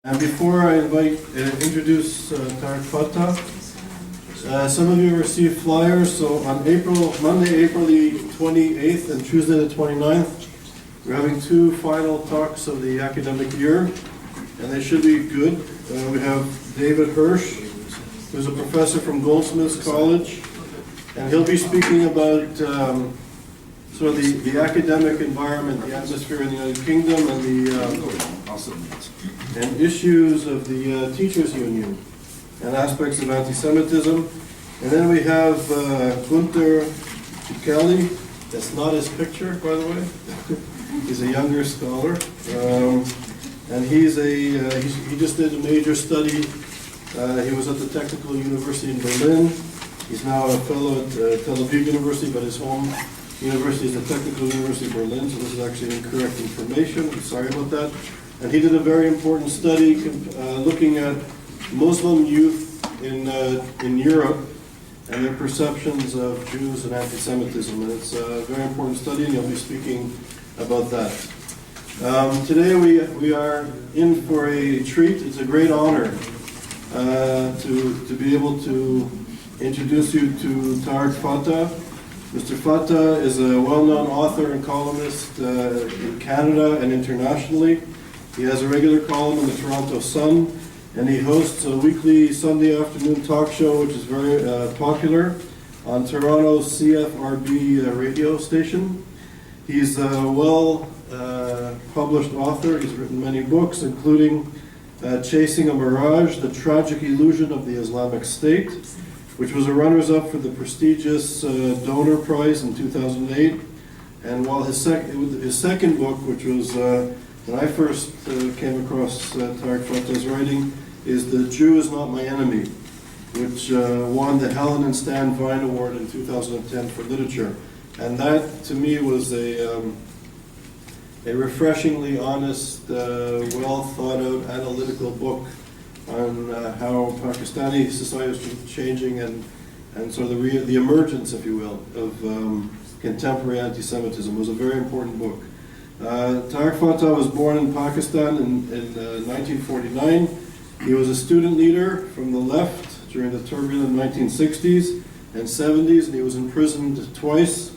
And before I introduce Tarek Fatah, some of you received flyers. So on Monday, April the 28th and Tuesday the 29th, we're having two final talks of the academic year, and they should be good. We have David Hirsch, who's a professor from Goldsmiths College, and he'll be speaking about sort of the academic environment, the atmosphere in the United Kingdom, and issues of the teachers' union and aspects of anti-Semitism. And then we have Gunther Kelly. That's not his picture, by the way. He's a younger scholar, and he just did a major study. He was at the Technical University in Berlin. He's now a fellow at Tel Aviv University, but his home university is the Technical University of Berlin, so this is actually incorrect information. I'm sorry about that. And he did a very important study looking at Muslim youth in Europe and their perceptions of Jews and anti-Semitism. And it's a very important study, and he'll be speaking about that. Today we are in for a treat. It's a great honor to be able to introduce you to Tarek Fatah. Mr. Fatah is a well-known author and columnist in Canada and internationally. He has a regular column in the Toronto Sun, and he hosts a weekly Sunday afternoon talk show, which is very popular, on Toronto's CFRB radio station. He's a well-published author. He's written many books, including Chasing a Mirage, The Tragic Illusion of the Islamic State, which was a runners-up for the prestigious Donor Prize in 2008. And while his second book, which was when I first came across Tarek Fatah's writing, is The Jew Is Not My Enemy, which won the Helen and Stan Vine Award in 2010 for literature. And that, to me, was a refreshingly honest, well-thought-out, analytical book on how Pakistani society is changing and sort of the emergence, if you will, of contemporary anti-Semitism. It was a very important book. Tarek Fatah was born in Pakistan in 1949. He was a student leader from the left during the turbulent 1960s and 70s, and he was imprisoned twice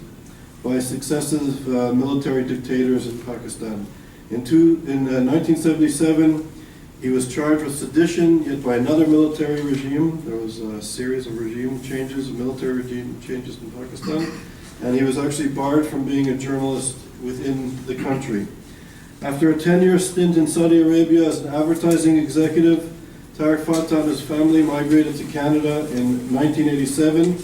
by successive military dictators in Pakistan. In 1977, he was charged with sedition, yet by another military regime. There was a series of regime changes, military regime changes in Pakistan, and he was actually barred from being a journalist within the country. After a 10-year stint in Saudi Arabia as an advertising executive, Tarek Fatah and his family migrated to Canada in 1987,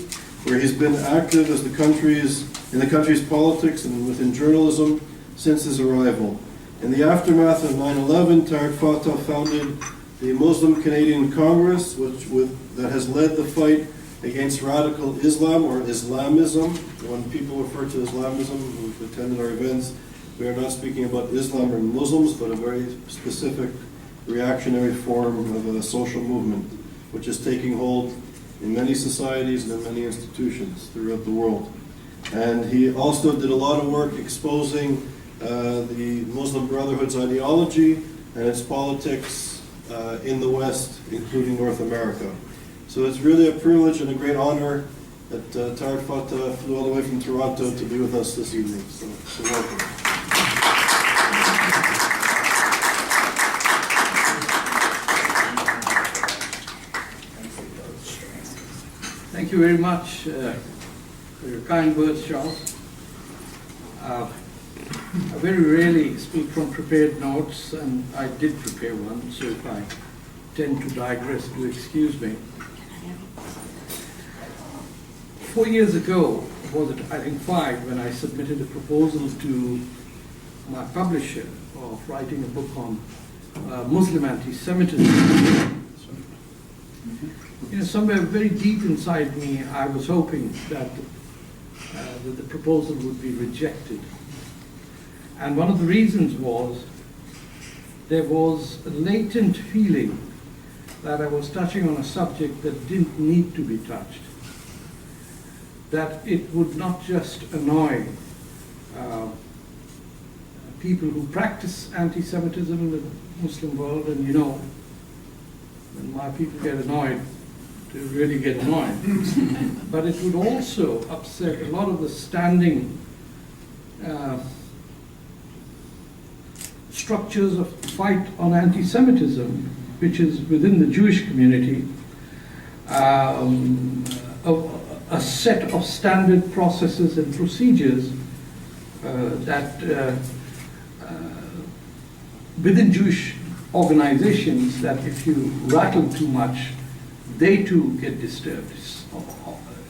where he's been active in the country's politics and within journalism since his arrival. In the aftermath of 9/11, Tarek Fatah founded the Muslim Canadian Congress, that has led the fight against radical Islam or Islamism. When people refer to Islamism who've attended our events, we are not speaking about Islam or Muslims, but a very specific reactionary form of a social movement, which is taking hold in many societies and in many institutions throughout the world. And he also did a lot of work exposing the Muslim Brotherhood's ideology and its politics in the West, including North America. So it's really a privilege and a great honor that Tarek Fatah flew all the way from Toronto to be with us this evening. So welcome. Thank you very much for your kind words, Charles. I very rarely speak from prepared notes, and I did prepare one, so if I tend to digress, do excuse me. 4 years ago, was it, I think 5, when I submitted a proposal to my publisher of writing a book on Muslim anti-Semitism. Somewhere very deep inside me, I was hoping that the proposal would be rejected. And one of the reasons was there was a latent feeling that I was touching on a subject that didn't need to be touched. That it would not just annoy people who practice anti-Semitism in the Muslim world, and you know, when my people get annoyed, they really get annoyed. But it would also upset a lot of the standing structures of fight on anti-Semitism, which is within the Jewish community, a set of standard processes and procedures that within Jewish organizations, that if you rattle too much, they too get disturbed.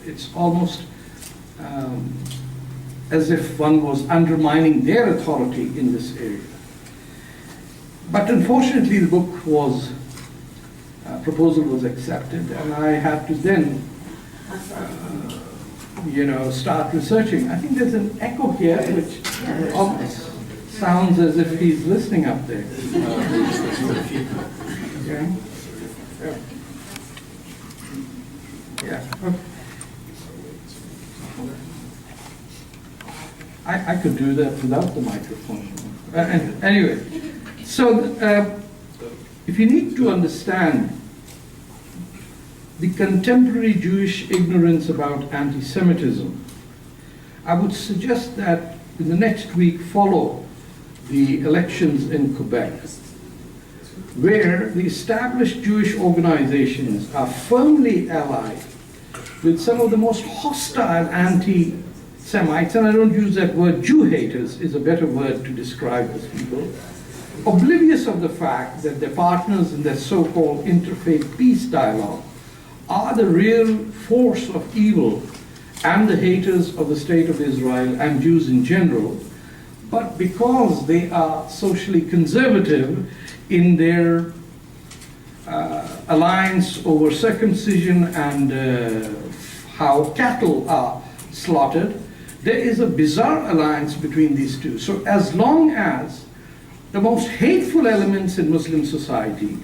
It's almost as if one was undermining their authority in this area. But unfortunately, the book was, proposal was accepted, and I had to then, start researching. I think there's an echo here, which almost sounds as if he's listening up there. Yeah. Yeah. Okay. I could do that without the microphone. Anyway, so if you need to understand the contemporary Jewish ignorance about anti-Semitism, I would suggest that in the next week follow the elections in Quebec, where the established Jewish organizations are firmly allied with some of the most hostile anti-Semites, and I don't use that word, Jew haters is a better word to describe those people, oblivious of the fact that their partners in their so-called interfaith peace dialogue are the real force of evil and the haters of the state of Israel and Jews in general, but because they are socially conservative in their alliance over circumcision and how cattle are slaughtered, there is a bizarre alliance between these two. So as long as the most hateful elements in Muslim society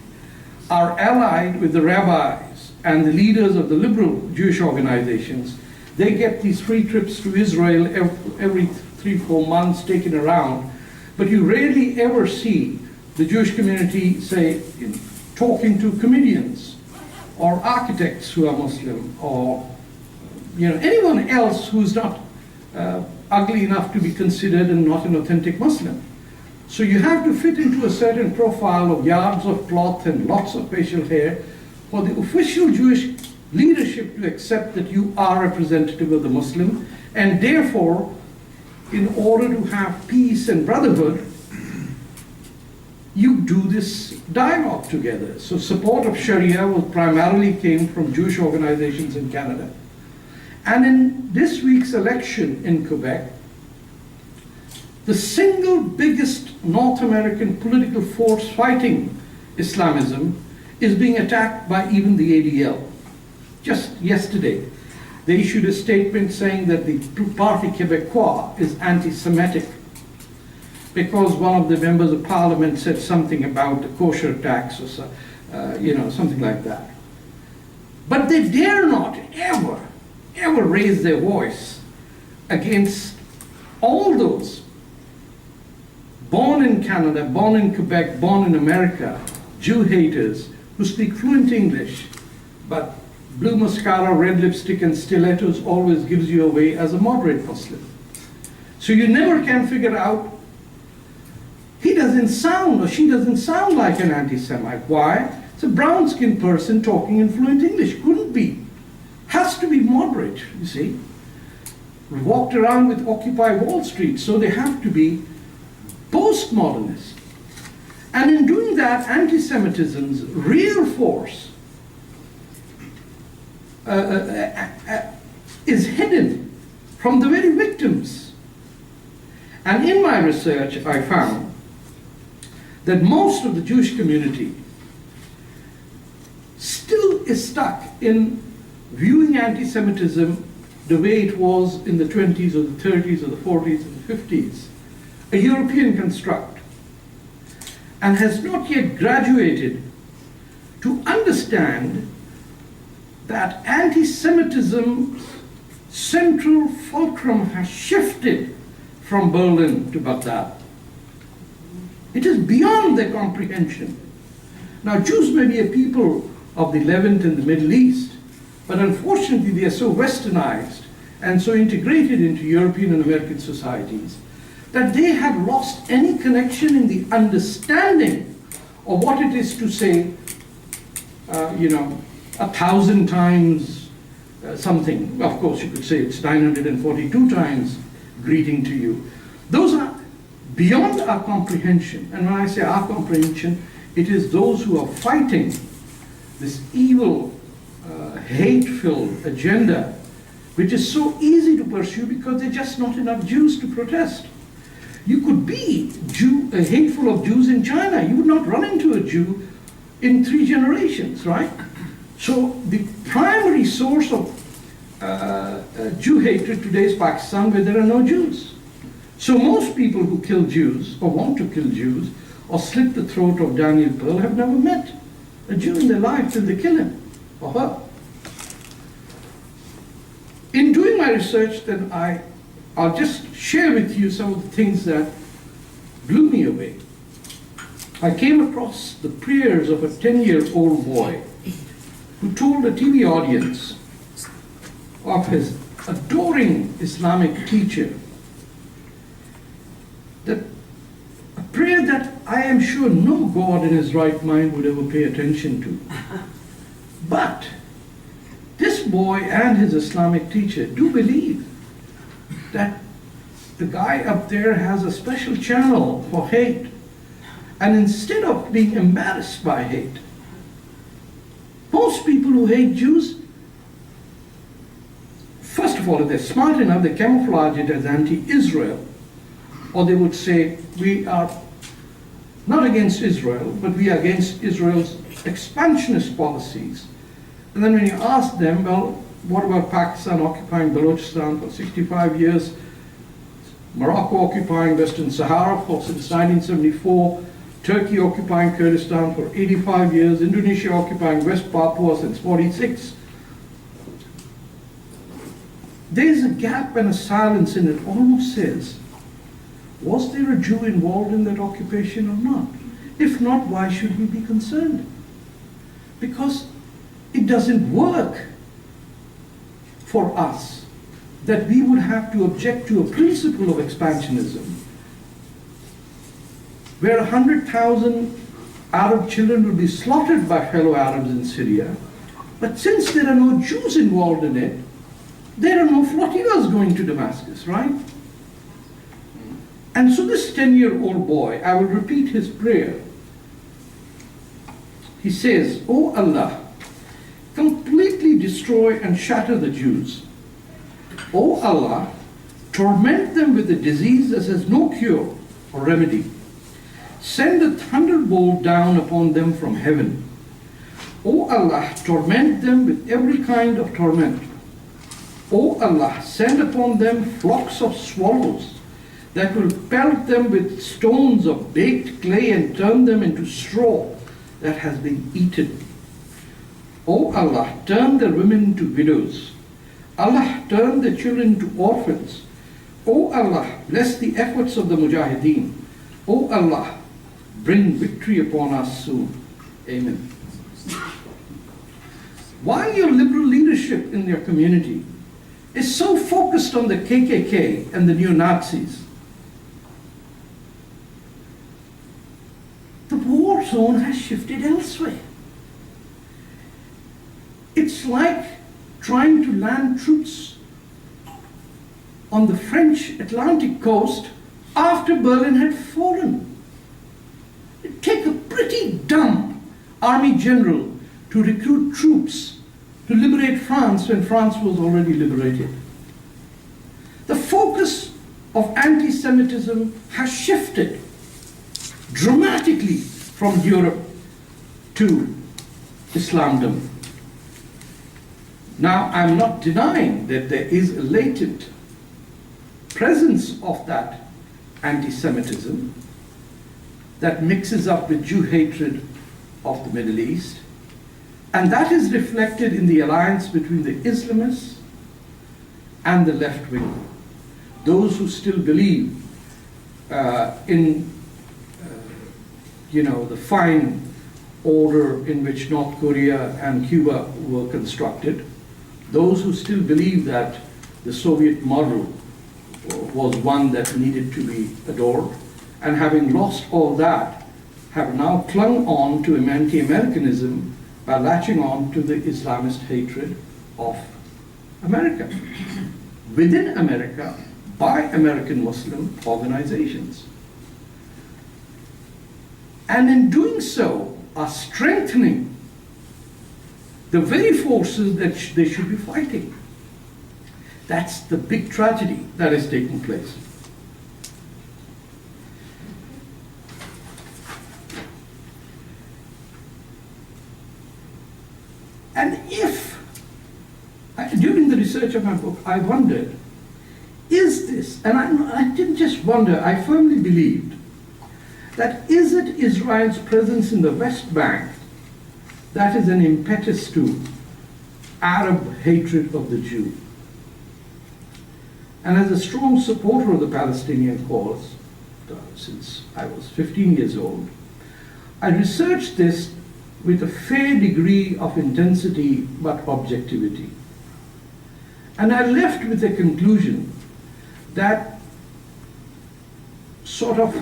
are allied with the rabbis and the leaders of the liberal Jewish organizations, they get these free trips to Israel every 3-4 months taken around, but you rarely ever see the Jewish community, say, talking to comedians or architects who are Muslim, or anyone else who's not ugly enough to be considered and not an authentic Muslim. So you have to fit into a certain profile of yards of cloth and lots of facial hair for the official Jewish leadership to accept that you are representative of the Muslim, and therefore, in order to have peace and brotherhood, you do this dialogue together. So support of Sharia primarily came from Jewish organizations in Canada. And in this week's election in Quebec, the single biggest North American political force fighting Islamism is being attacked by even the ADL. Just yesterday, they issued a statement saying that the Parti Québécois is anti-Semitic because one of the members of parliament said something about the kosher tax or something like that. But they dare not ever raise their voice against all those born in Canada, born in Quebec, born in America, Jew haters who speak fluent English, but blue mascara, red lipstick, and stilettos always gives you away as a moderate Muslim. So you never can figure out, he doesn't sound or she doesn't sound like an anti-Semite. Why? It's a brown-skinned person talking in fluent English. Couldn't be. Has to be moderate, you see. We walked around with Occupy Wall Street, so they have to be postmodernist. And in doing that, anti-Semitism's real force is hidden from the very victims. And in my research, I found that most of the Jewish community still is stuck in viewing anti-Semitism the way it was in the 20s or the 30s or the 40s and the 50s, a European construct, and has not yet graduated to understand that anti-Semitism's central fulcrum has shifted from Berlin to Baghdad. It is beyond their comprehension. Now, Jews may be a people of the Levant and the Middle East, but unfortunately they are so westernized and so integrated into European and American societies that they have lost any connection in the understanding of what it is to say, 1,000 times something. Of course, you could say it's 942 times greeting to you. Those are beyond our comprehension. And when I say our comprehension, it is those who are fighting this evil, hate-filled agenda, which is so easy to pursue because there are just not enough Jews to protest. You could be a hateful of Jews in China. You would not run into a Jew in 3 generations, right? So the primary source of Jew hatred today is Pakistan, where there are no Jews. So most people who kill Jews or want to kill Jews or slit the throat of Daniel Pearl have never met a Jew in their life till they kill him or her. In doing my research, then I'll just share with you some of the things that blew me away. I came across the prayers of a 10-year-old boy who told a TV audience of his adoring Islamic teacher that a prayer that I am sure no God in his right mind would ever pay attention to. But this boy and his Islamic teacher do believe that the guy up there has a special channel for hate. And instead of being embarrassed by hate, most people who hate Jews, first of all, if they're smart enough, they camouflage it as anti-Israel. Or they would say, we are not against Israel, but we are against Israel's expansionist policies. And then when you ask them, well, what about Pakistan occupying Balochistan for 65 years, Morocco occupying Western Sahara since 1974, Turkey occupying Kurdistan for 85 years, Indonesia occupying West Papua since 46. There's a gap and a silence in it, almost says, was there a Jew involved in that occupation or not? If not, why should we be concerned? Because it doesn't work for us that we would have to object to a principle of expansionism where 100,000 Arab children will be slaughtered by fellow Arabs in Syria. But since there are no Jews involved in it, there are no flotillas going to Damascus, right? And so this 10-year-old boy, I will repeat his prayer. He says, "O Allah, completely destroy and shatter the Jews. O Allah, torment them with a disease that has no cure or remedy. Send a thunderbolt down upon them from heaven. O Allah, torment them with every kind of torment. O Allah, send upon them flocks of swallows that will pelt them with stones of baked clay and turn them into straw that has been eaten. O Allah, turn their women into widows. Allah, turn their children into orphans. O Allah, bless the efforts of the Mujahideen. O Allah, bring victory upon us soon. Amen." Why your liberal leadership in your community is so focused on the KKK and the neo-Nazis, the war zone has shifted elsewhere. It's like trying to land troops on the French Atlantic coast after Berlin had fallen. It'd take a pretty dumb army general to recruit troops to liberate France when France was already liberated. The focus of anti-Semitism has shifted dramatically from Europe to Islamdom. Now, I'm not denying that there is a latent presence of that anti-Semitism that mixes up with Jew hatred of the Middle East, and that is reflected in the alliance between the Islamists and the left wing. Those who still believe in the fine order in which North Korea and Cuba were constructed, those who still believe that the Soviet model was one that needed to be adored, and having lost all that, have now clung on to anti-Americanism by latching on to the Islamist hatred of America, within America, by American Muslim organizations. And in doing so, are strengthening the very forces that they should be fighting. That's the big tragedy that is taking place. And during the research of my book, I wondered, is this, and I didn't just wonder, I firmly believed, that is it Israel's presence in the West Bank that is an impetus to Arab hatred of the Jew? And as a strong supporter of the Palestinian cause, since I was 15 years old, I researched this with a fair degree of intensity but objectivity. And I left with a conclusion that sort of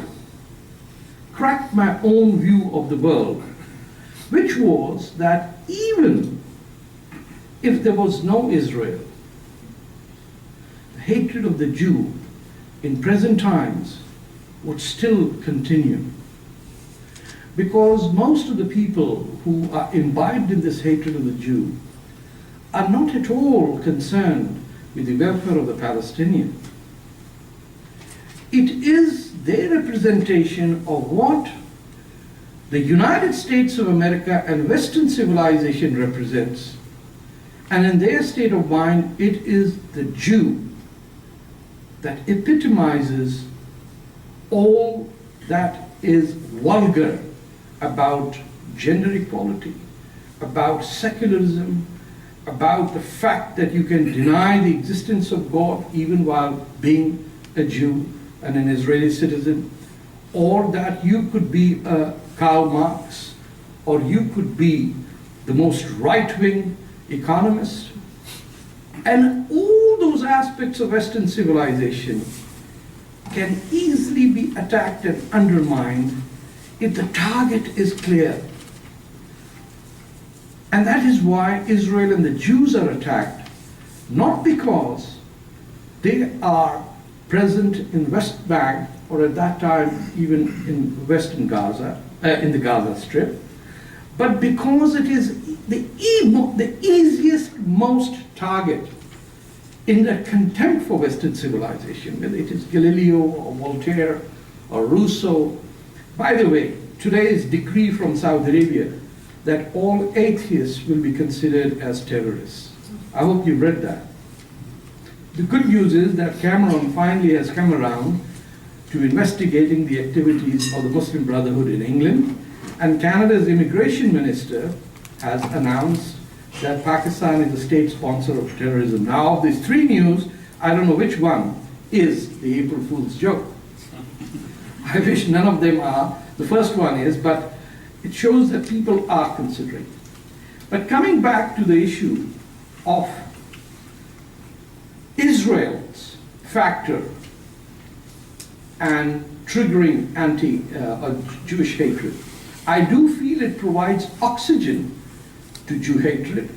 cracked my own view of the world, which was that even if there was no Israel, the hatred of the Jew in present times would still continue. Because most of the people who are imbibed in this hatred of the Jew are not at all concerned with the welfare of the Palestinian. It is their representation of what the United States of America and Western civilization represents. And in their state of mind, it is the Jew that epitomizes all that is vulgar about gender equality, about secularism, about the fact that you can deny the existence of God even while being a Jew and an Israeli citizen, or that you could be a Karl Marx, or you could be the most right-wing economist. And all those aspects of Western civilization can easily be attacked and undermined if the target is clear. And that is why Israel and the Jews are attacked, not because they are present in West Bank, or at that time even in Western Gaza, in the Gaza Strip, but because it is the easiest, most target in their contempt for Western civilization, whether it is Galileo or Voltaire or Rousseau. By the way, today's decree from Saudi Arabia that all atheists will be considered as terrorists. I hope you read that. The good news is that Cameron finally has come around to investigating the activities of the Muslim Brotherhood in England, and Canada's immigration minister has announced that Pakistan is a state sponsor of terrorism. Now, of these three news, I don't know which one is the April Fool's joke. I wish none of them are. The first one is, but it shows that people are considering. But coming back to the issue of Israel's factor and triggering Jewish hatred, I do feel it provides oxygen to Jew hatred,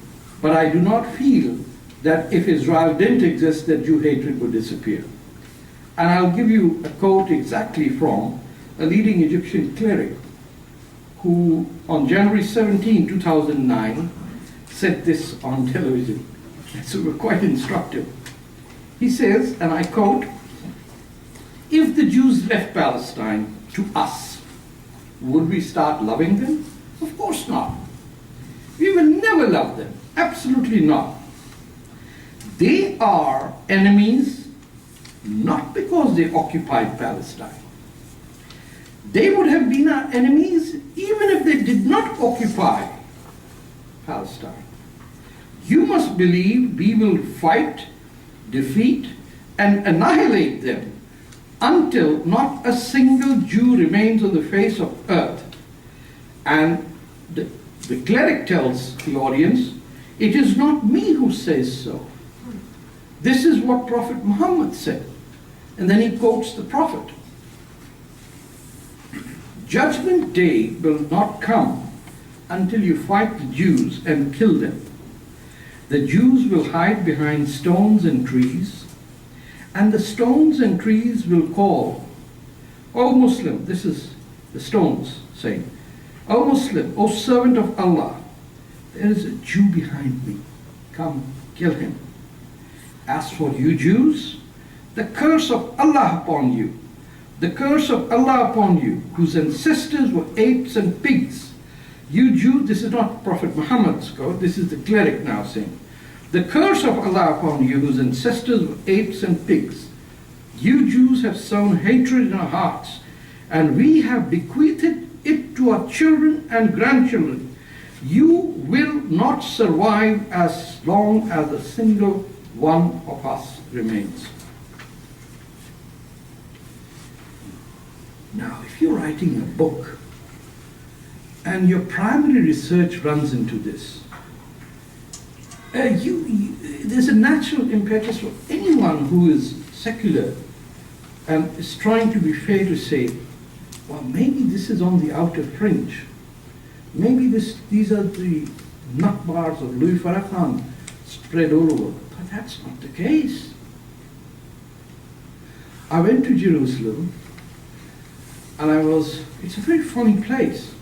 but I do not feel that if Israel didn't exist, that Jew hatred would disappear. And I'll give you a quote exactly from a leading Egyptian cleric who on January 17, 2009 said this on television. So quite instructive. He says, and I quote, "If the Jews left Palestine to us, would we start loving them? Of course not. We will never love them. Absolutely not. They are enemies not because they occupied Palestine. They would have been our enemies even if they did not occupy Palestine. You must believe we will fight, defeat, and annihilate them until not a single Jew remains on the face of earth And the cleric tells the audience, it is not me who says so. This is what Prophet Muhammad said. And then he quotes the Prophet. Judgment day will not come until you fight the Jews and kill them. The Jews will hide behind stones and trees, and the stones and trees will call, O Muslim, this is the stones saying, O Muslim, O servant of Allah, there is a Jew behind me. Come, kill him. As for you Jews, the curse of Allah upon you, the curse of Allah upon you, whose ancestors were apes and pigs. You Jews, this is not Prophet Muhammad's quote, this is the cleric now saying, the curse of Allah upon you, whose ancestors were apes and pigs. You Jews have sown hatred in our hearts, and we have bequeathed it to our children and grandchildren. You will not survive as long as a single one of us remains. Now, if you're writing a book and your primary research runs into this, there's a natural impetus for anyone who is secular and is trying to be fair to say, well, maybe this is on the outer fringe. Maybe these are the nut bars of Louis Farrakhan spread all over. But that's not the case. I went to Jerusalem, and it's a very funny place.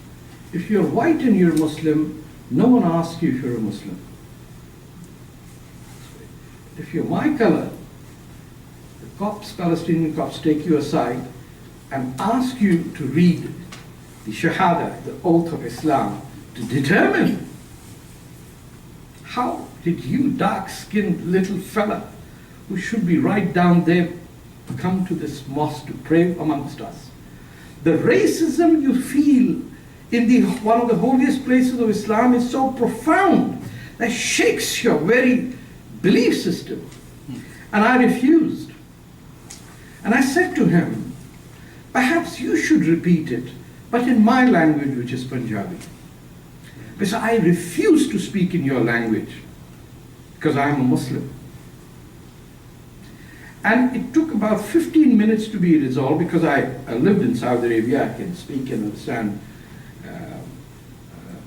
If you're white and you're Muslim, no one asks you if you're a Muslim. If you're my color, the Copts, Palestinian Copts, take you aside and ask you to read the Shahada, the oath of Islam, to determine how did you, dark-skinned little fella, who should be right down there, come to this mosque to pray amongst us. The racism you feel in one of the holiest places of Islam is so profound that shakes your very belief system. And I refused. And I said to him, perhaps you should repeat it, but in my language, which is Punjabi. Because I refuse to speak in your language, because I'm a Muslim. And it took about 15 minutes to be resolved, because I lived in Saudi Arabia, I can speak and understand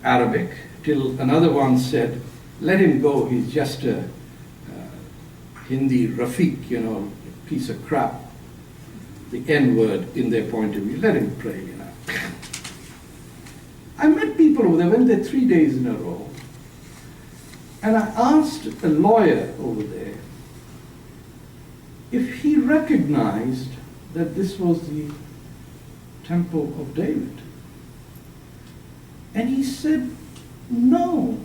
Arabic, till another one said, let him go, he's just a Hindi Rafiq, a piece of crap, the N-word in their point of view, let him pray, I met people over there, went there 3 days in a row, and I asked a lawyer over there if he recognized that this was the Temple of David. And he said, no,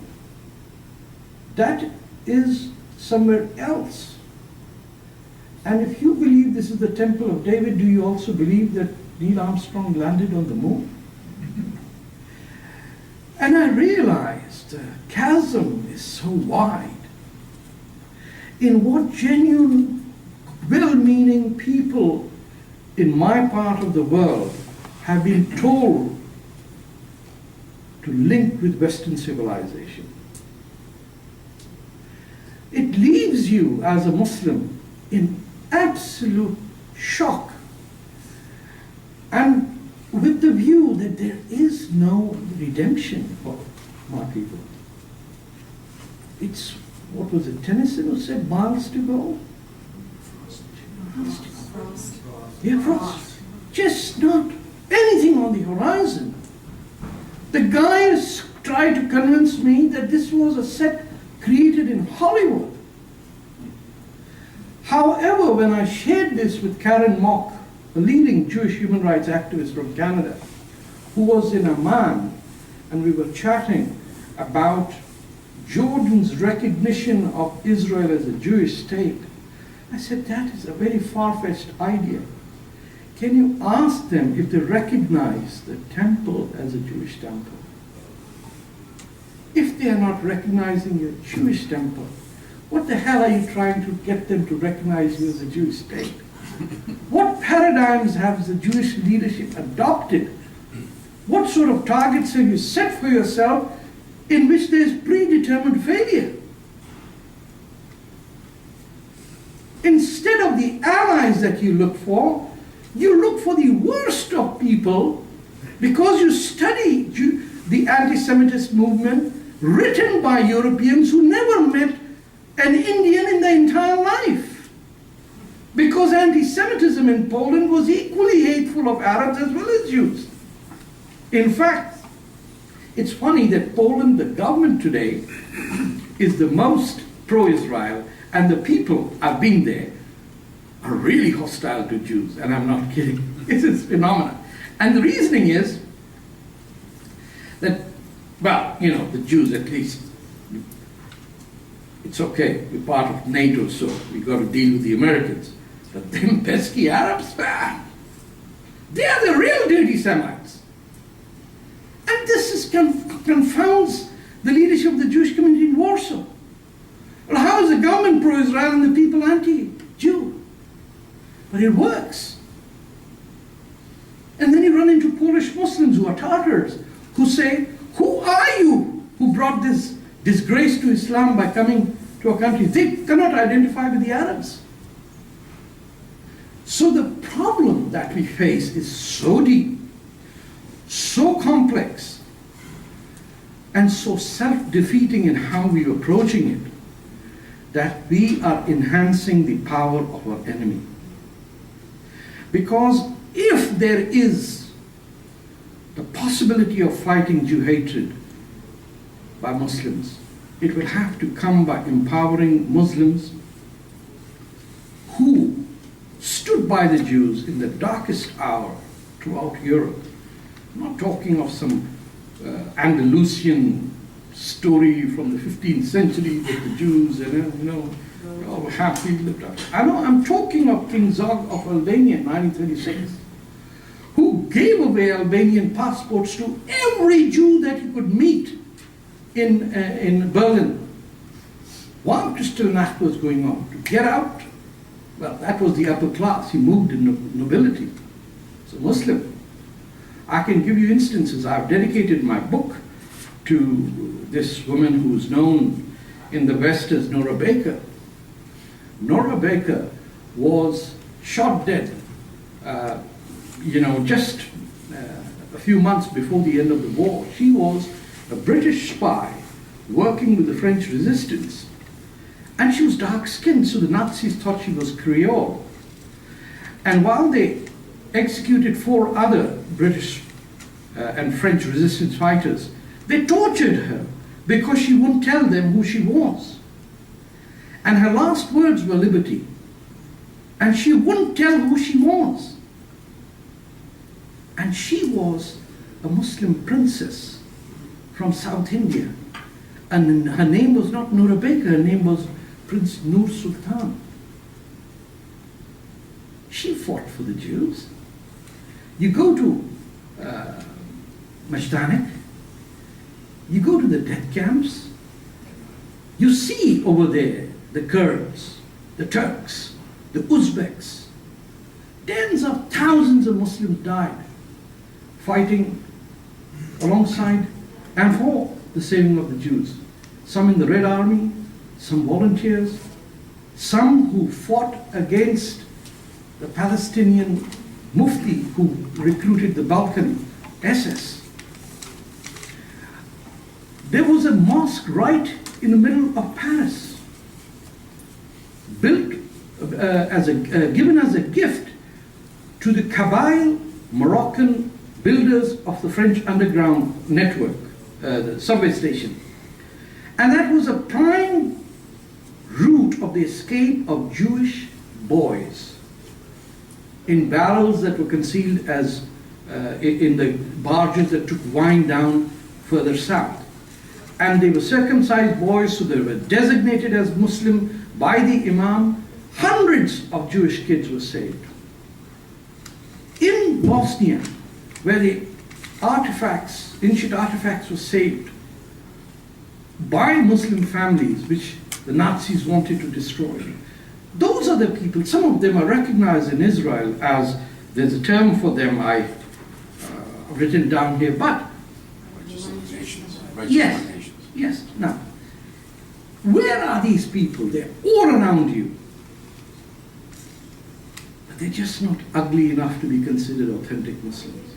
that is somewhere else. And if you believe this is the Temple of David, do you also believe that Neil Armstrong landed on the moon? And I realized the chasm is so wide in what genuine, well-meaning people in my part of the world have been told to link with Western civilization. It leaves you as a Muslim in absolute shock, and with the view that there is no redemption for my people. It's, what was it, Tennyson who said, miles to go? Frost. Yeah, frost. Just not anything on the horizon. The guys tried to convince me that this was a set created in Hollywood. However, when I shared this with Karen Mock, a leading Jewish human rights activist from Canada, who was in Amman, and we were chatting about Jordan's recognition of Israel as a Jewish state, I said, that is a very far-fetched idea. Can you ask them if they recognize the temple as a Jewish temple? If they are not recognizing a Jewish temple, what the hell are you trying to get them to recognize you as a Jewish state? What paradigms has the Jewish leadership adopted What sort of targets have you set for yourself in which there is predetermined failure? Instead of the allies that you look for the worst of people, because you study the anti-Semitist movement written by Europeans who never met an Indian in their entire life. Because anti-Semitism in Poland was equally hateful of Arabs as well as Jews. In fact, it's funny that Poland, the government today, is the most pro-Israel, and the people, I've been there, are really hostile to Jews, and I'm not kidding. It is phenomenal. And the reasoning is that, well, you know, the Jews at least, it's okay, we're part of NATO, so we've got to deal with the Americans. But them pesky Arabs, man, they are the real dirty Semites. And this confounds the leadership of the Jewish community in Warsaw. Well, how is the government pro-Israel and the people anti-Jew? But it works. And then you run into Polish Muslims who are Tatars, who say, who are you who brought this disgrace to Islam by coming to our country? They cannot identify with the Arabs. So the problem that we face is so deep, so complex, and so self-defeating in how we're approaching it, that we are enhancing the power of our enemy. Because if there is the possibility of fighting Jew hatred by Muslims, it will have to come by empowering Muslims who stood by the Jews in the darkest hour throughout Europe. I'm not talking of some Andalusian story from the 15th century with the Jews and all happily lived up. I'm talking of King Zog of Albania in 1936, who gave away Albanian passports to every Jew that he could meet in Berlin while Kristallnacht was going on. To get out, well, that was the upper class. He moved in nobility. He's a Muslim. I can give you instances. I've dedicated my book to this woman who's known in the West as Nora Baker. Nora Baker was shot dead, just a few months before the end of the war. She was a British spy working with the French resistance. And she was dark-skinned, so the Nazis thought she was Creole. And while they executed 4 other British and French resistance fighters, they tortured her because she wouldn't tell them who she was. And her last words were liberty. And she wouldn't tell who she was. And she was a Muslim princess from South India. And her name was not Nora Baker, her name was Prince Nur Sultan. She fought for the Jews. You go to Majdanek, you go to the death camps, you see over there the Kurds, the Turks, the Uzbeks. Tens of thousands of Muslims died fighting alongside and for the saving of the Jews. Some in the Red Army, some volunteers, some who fought against the Palestinian Mufti who recruited the Balkan SS. There was a mosque right in the middle of Paris, built given as a gift to the Kabyle Moroccan builders of the French underground network, the subway station. And that was a prime route of the escape of Jewish boys in barrels that were concealed as in the barges that took wine down further south. And they were circumcised boys, so they were designated as Muslim by the Imam. Hundreds of Jewish kids were saved. In Bosnia, where the ancient artifacts were saved by Muslim families, which the Nazis wanted to destroy. Those are the people, some of them are recognized in Israel as, there's a term for them, written down here, but Righteous nations. yes, Nations. yes. Now, where are these people? They're all around you. But they're just not ugly enough to be considered authentic Muslims.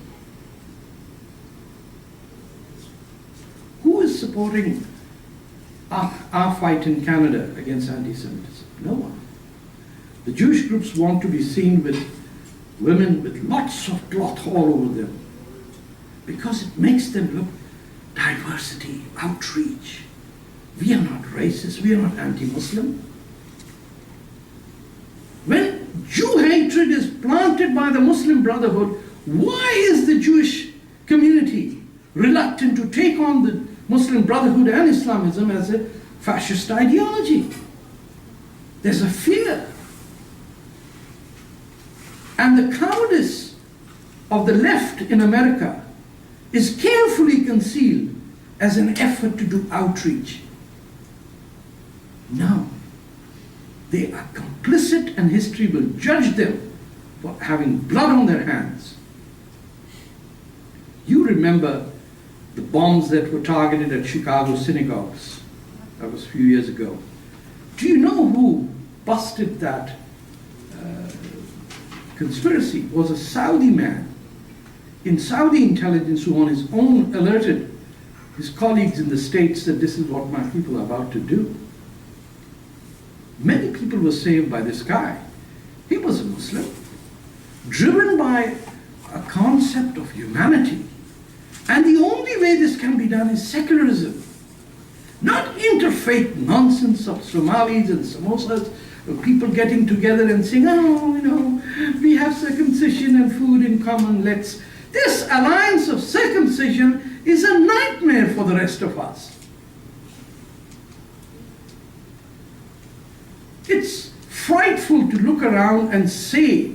Who is supporting our fight in Canada against anti-Semitism? No one. The Jewish groups want to be seen with women with lots of cloth all over them because it makes them look diversity, outreach. We are not racist, we are not anti-Muslim. When Jew hatred is planted by the Muslim Brotherhood, why is the Jewish community reluctant to take on the Muslim Brotherhood and Islamism as a fascist ideology? There's a fear. And the cowardice of the left in America is carefully concealed as an effort to do outreach. No. They are complicit and history will judge them for having blood on their hands. You remember the bombs that were targeted at Chicago synagogues. That was a few years ago. Do you know who busted that conspiracy? It was a Saudi man in Saudi intelligence who on his own alerted his colleagues in the States that this is what my people are about to do. Many people were saved by this guy. He was a Muslim, driven by a concept of humanity. And the only way this can be done is secularism. Not interfaith nonsense of Somalis and samosas, of people getting together and saying, oh, you know, we have circumcision and food in common, let's... This alliance of circumcision is a nightmare for the rest of us. It's frightful to look around and say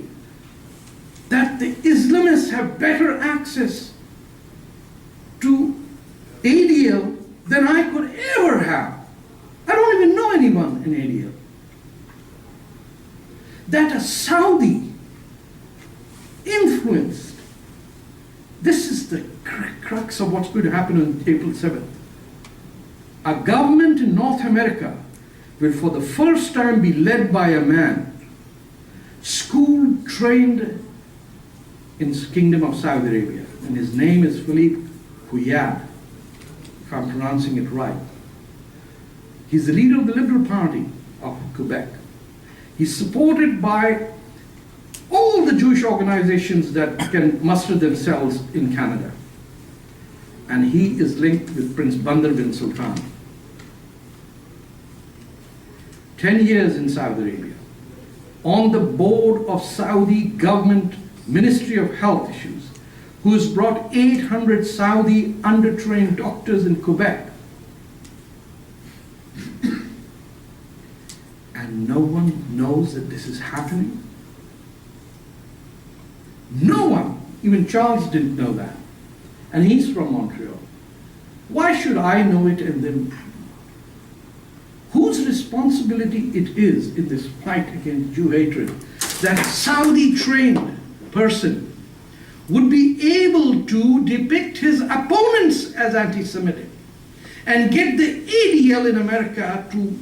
that the Islamists have better access to ADL than I could ever have. I don't even know anyone in ADL. That a Saudi influenced, this is the crux of what's going to happen on April 7th. A government in North America will for the first time be led by a man, school trained in the Kingdom of Saudi Arabia, and his name is Philippe Couillard, if I'm pronouncing it right. He's the leader of the Liberal Party of Quebec. He's supported by all the Jewish organizations that can muster themselves in Canada. And he is linked with Prince Bandar bin Sultan. 10 years in Saudi Arabia. On the board of Saudi government Ministry of Health Issues, who has brought 800 Saudi undertrained doctors in Quebec. And no one knows that this is happening. No one, even Charles didn't know that. And he's from Montreal. Why should I know it and then? Whose responsibility it is in this fight against Jew hatred that a Saudi-trained person would be able to depict his opponents as anti-Semitic and get the ADL in America to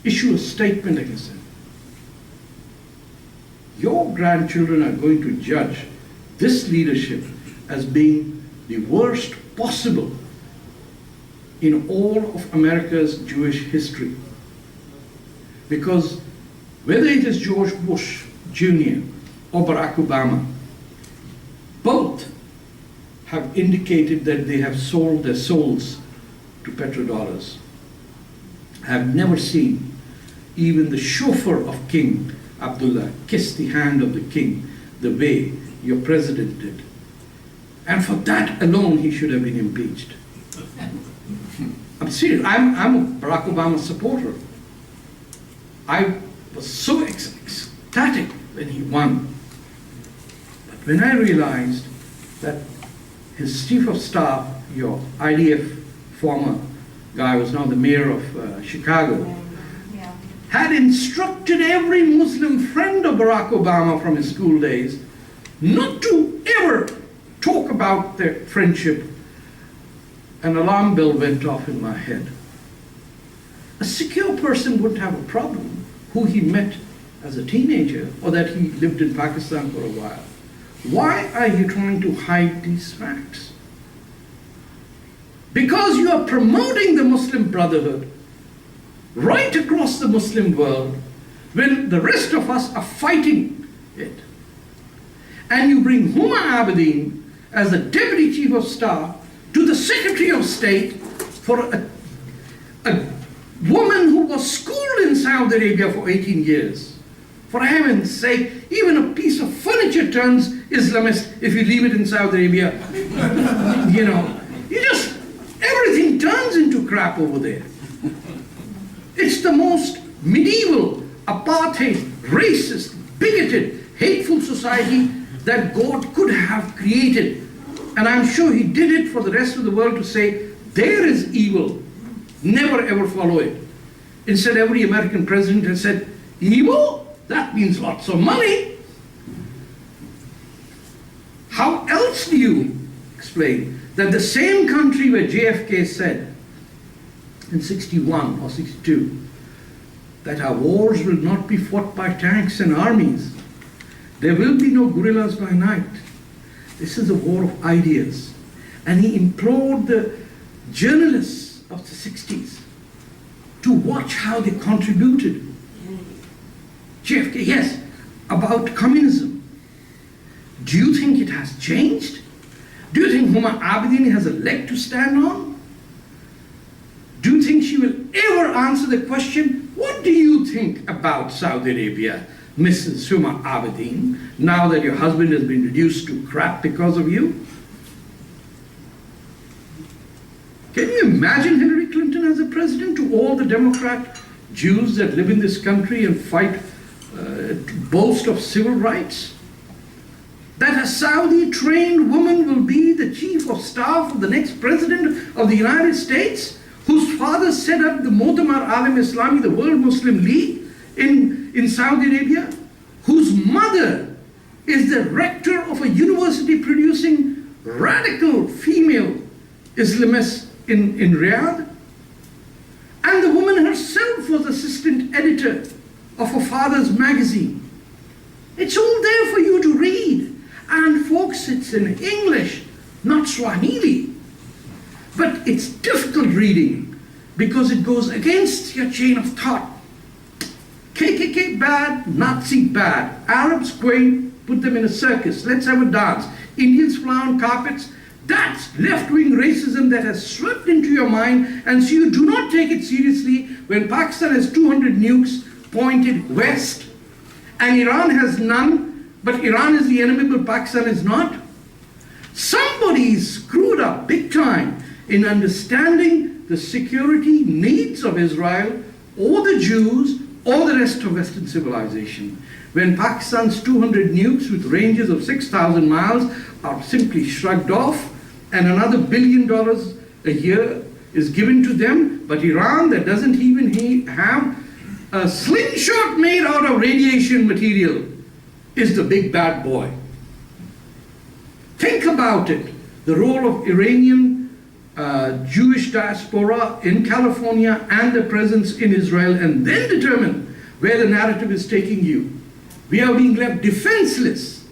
issue a statement against him? Your grandchildren are going to judge this leadership as being the worst possible in all of America's Jewish history. Because whether it is George Bush Jr. or Barack Obama, both have indicated that they have sold their souls to petrodollars. I have never seen even the chauffeur of King Abdullah kiss the hand of the king the way your president did. And for that alone, he should have been impeached. I'm serious. I'm a Barack Obama supporter. I was so ecstatic when he won. But when I realized that his chief of staff, your IDF former guy, was now the mayor of Chicago, had instructed every Muslim friend of Barack Obama from his school days not to ever talk about their friendship, an alarm bell went off in my head. A secure person wouldn't have a problem who he met as a teenager or that he lived in Pakistan for a while. Why are you trying to hide these facts? Because you are promoting the Muslim Brotherhood right across the Muslim world when the rest of us are fighting it. And you bring Huma Abedin as the Deputy Chief of Staff to the Secretary of State for a woman who was schooled in Saudi Arabia for 18 years. For heaven's sake, even a piece of furniture turns Islamist if you leave it in Saudi Arabia. You know, everything turns into crap over there. It's the most medieval, apartheid, racist, bigoted, hateful society that God could have created. And I'm sure he did it for the rest of the world to say, there is evil, never ever follow it. Instead, every American president has said, evil? That means lots of money. How else do you explain that the same country where JFK said in 61 or 62 that our wars will not be fought by tanks and armies, there will be no guerrillas by night. This is a war of ideas. And he implored the journalists of the 60s to watch how they contributed. JFK, yes, about communism. Do you think it has changed? Do you think Huma Abedin has a leg to stand on? Do you think she will ever answer the question, what do you think about Saudi Arabia, Mrs. Huma Abedin, now that your husband has been reduced to crap because of you? Can you imagine Hillary Clinton as a president to all the Democrat Jews that live in this country and fight, boast of civil rights? That a Saudi-trained woman will be the chief of staff of the next president of the United States, whose father set up the Mu'tamar Alam-Islami, the World Muslim League in Saudi Arabia, whose mother is the rector of a university producing radical female Islamists in Riyadh, and the woman herself was assistant editor of her father's magazine. It's all there for you to read. And folks, it's in English, not Swahili. But it's difficult reading because it goes against your chain of thought. KKK bad, Nazi bad. Arabs quaint, put them in a circus, let's have a dance. Indians fly on carpets. That's left-wing racism that has swept into your mind, and so you do not take it seriously when Pakistan has 200 nukes pointed west and Iran has none, but Iran is the enemy but Pakistan is not. Somebody screwed up big time in understanding the security needs of Israel or the Jews or the rest of Western civilization. When Pakistan's 200 nukes with ranges of 6,000 miles are simply shrugged off and another $1 billion a year is given to them, but Iran that doesn't even have a slingshot made out of radiation material is the big bad boy. Think about it, the role of Iranian Jewish diaspora in California and the presence in Israel, and then determine where the narrative is taking you. We are being left defenseless.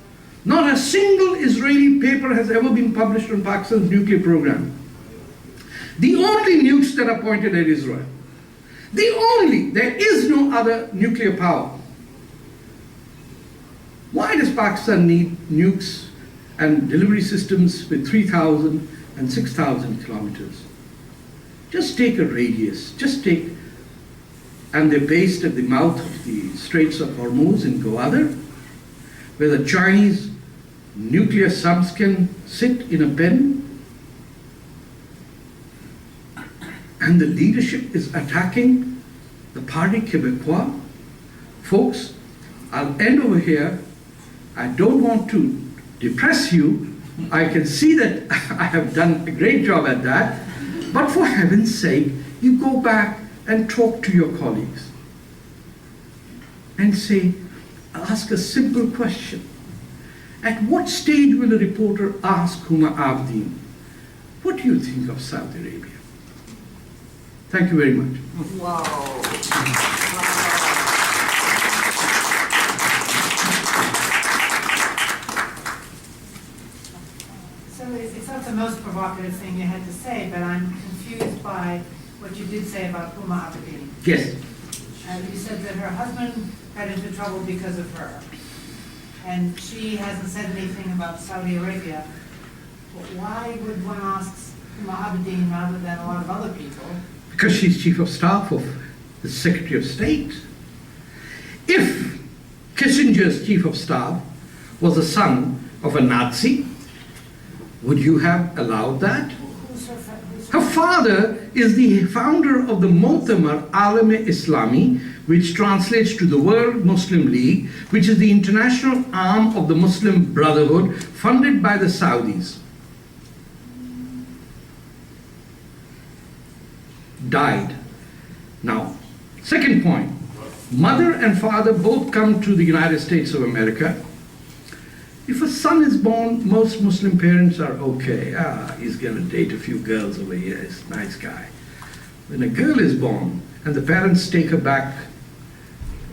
Not a single Israeli paper has ever been published on Pakistan's nuclear program. The only nukes that are pointed at Israel. There is no other nuclear power. Why does Pakistan need nukes and delivery systems with 3,000 and 6,000 kilometers? Just take a radius, and they're based at the mouth of the Straits of Hormuz in Gwadar, where the Chinese nuclear subs can sit in a pen, and the leadership is attacking the Parti Québécois. Folks, I'll end over here. I don't want to depress you. I can see that I have done a great job at that. But for heaven's sake, you go back and talk to your colleagues and say, ask a simple question. At what stage will a reporter ask Huma Abedin, what do you think of Saudi Arabia? Thank you very much. So it's not the most provocative thing you had to say, but I'm confused by what you did say about Huma Abedin. Yes. You said that her husband got into trouble because of her. And she hasn't said anything about Saudi Arabia. But why would one ask Huma Abedin rather than a lot of other people? Because she's chief of staff of the Secretary of State. If Kissinger's chief of staff was the son of a Nazi, would you have allowed that? Her father is the founder of the Mu'tamar Alam-e-Islami, which translates to the World Muslim League, which is the international arm of the Muslim Brotherhood funded by the Saudis. Died. Now, second point, mother and father both come to the United States of America. If a son is born, most Muslim parents are okay. He's going to date a few girls over here, he's a nice guy. When a girl is born and the parents take her back,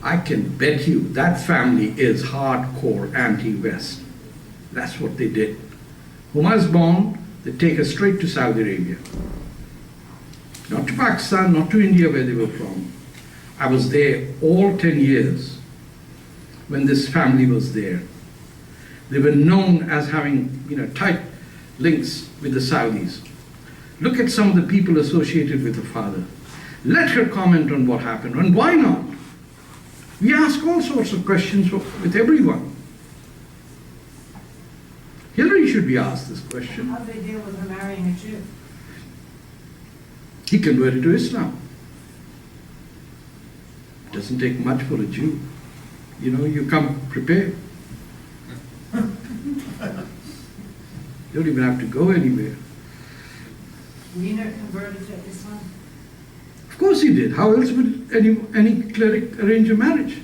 I can bet you that family is hardcore anti-West. That's what they did. Huma is born, they take her straight to Saudi Arabia. Not to Pakistan, not to India where they were from. I was there all 10 years when this family was there. They were known as having, tight links with the Saudis. Look at some of the people associated with the father. Let her comment on what happened, and why not? We ask all sorts of questions with everyone. Hillary should be asked this question. How do they deal with her marrying a Jew? He converted to Islam. It doesn't take much for a Jew. You come prepared. You don't even have to go anywhere. Wiener converted to Islam? Of course he did. How else would any cleric arrange a marriage?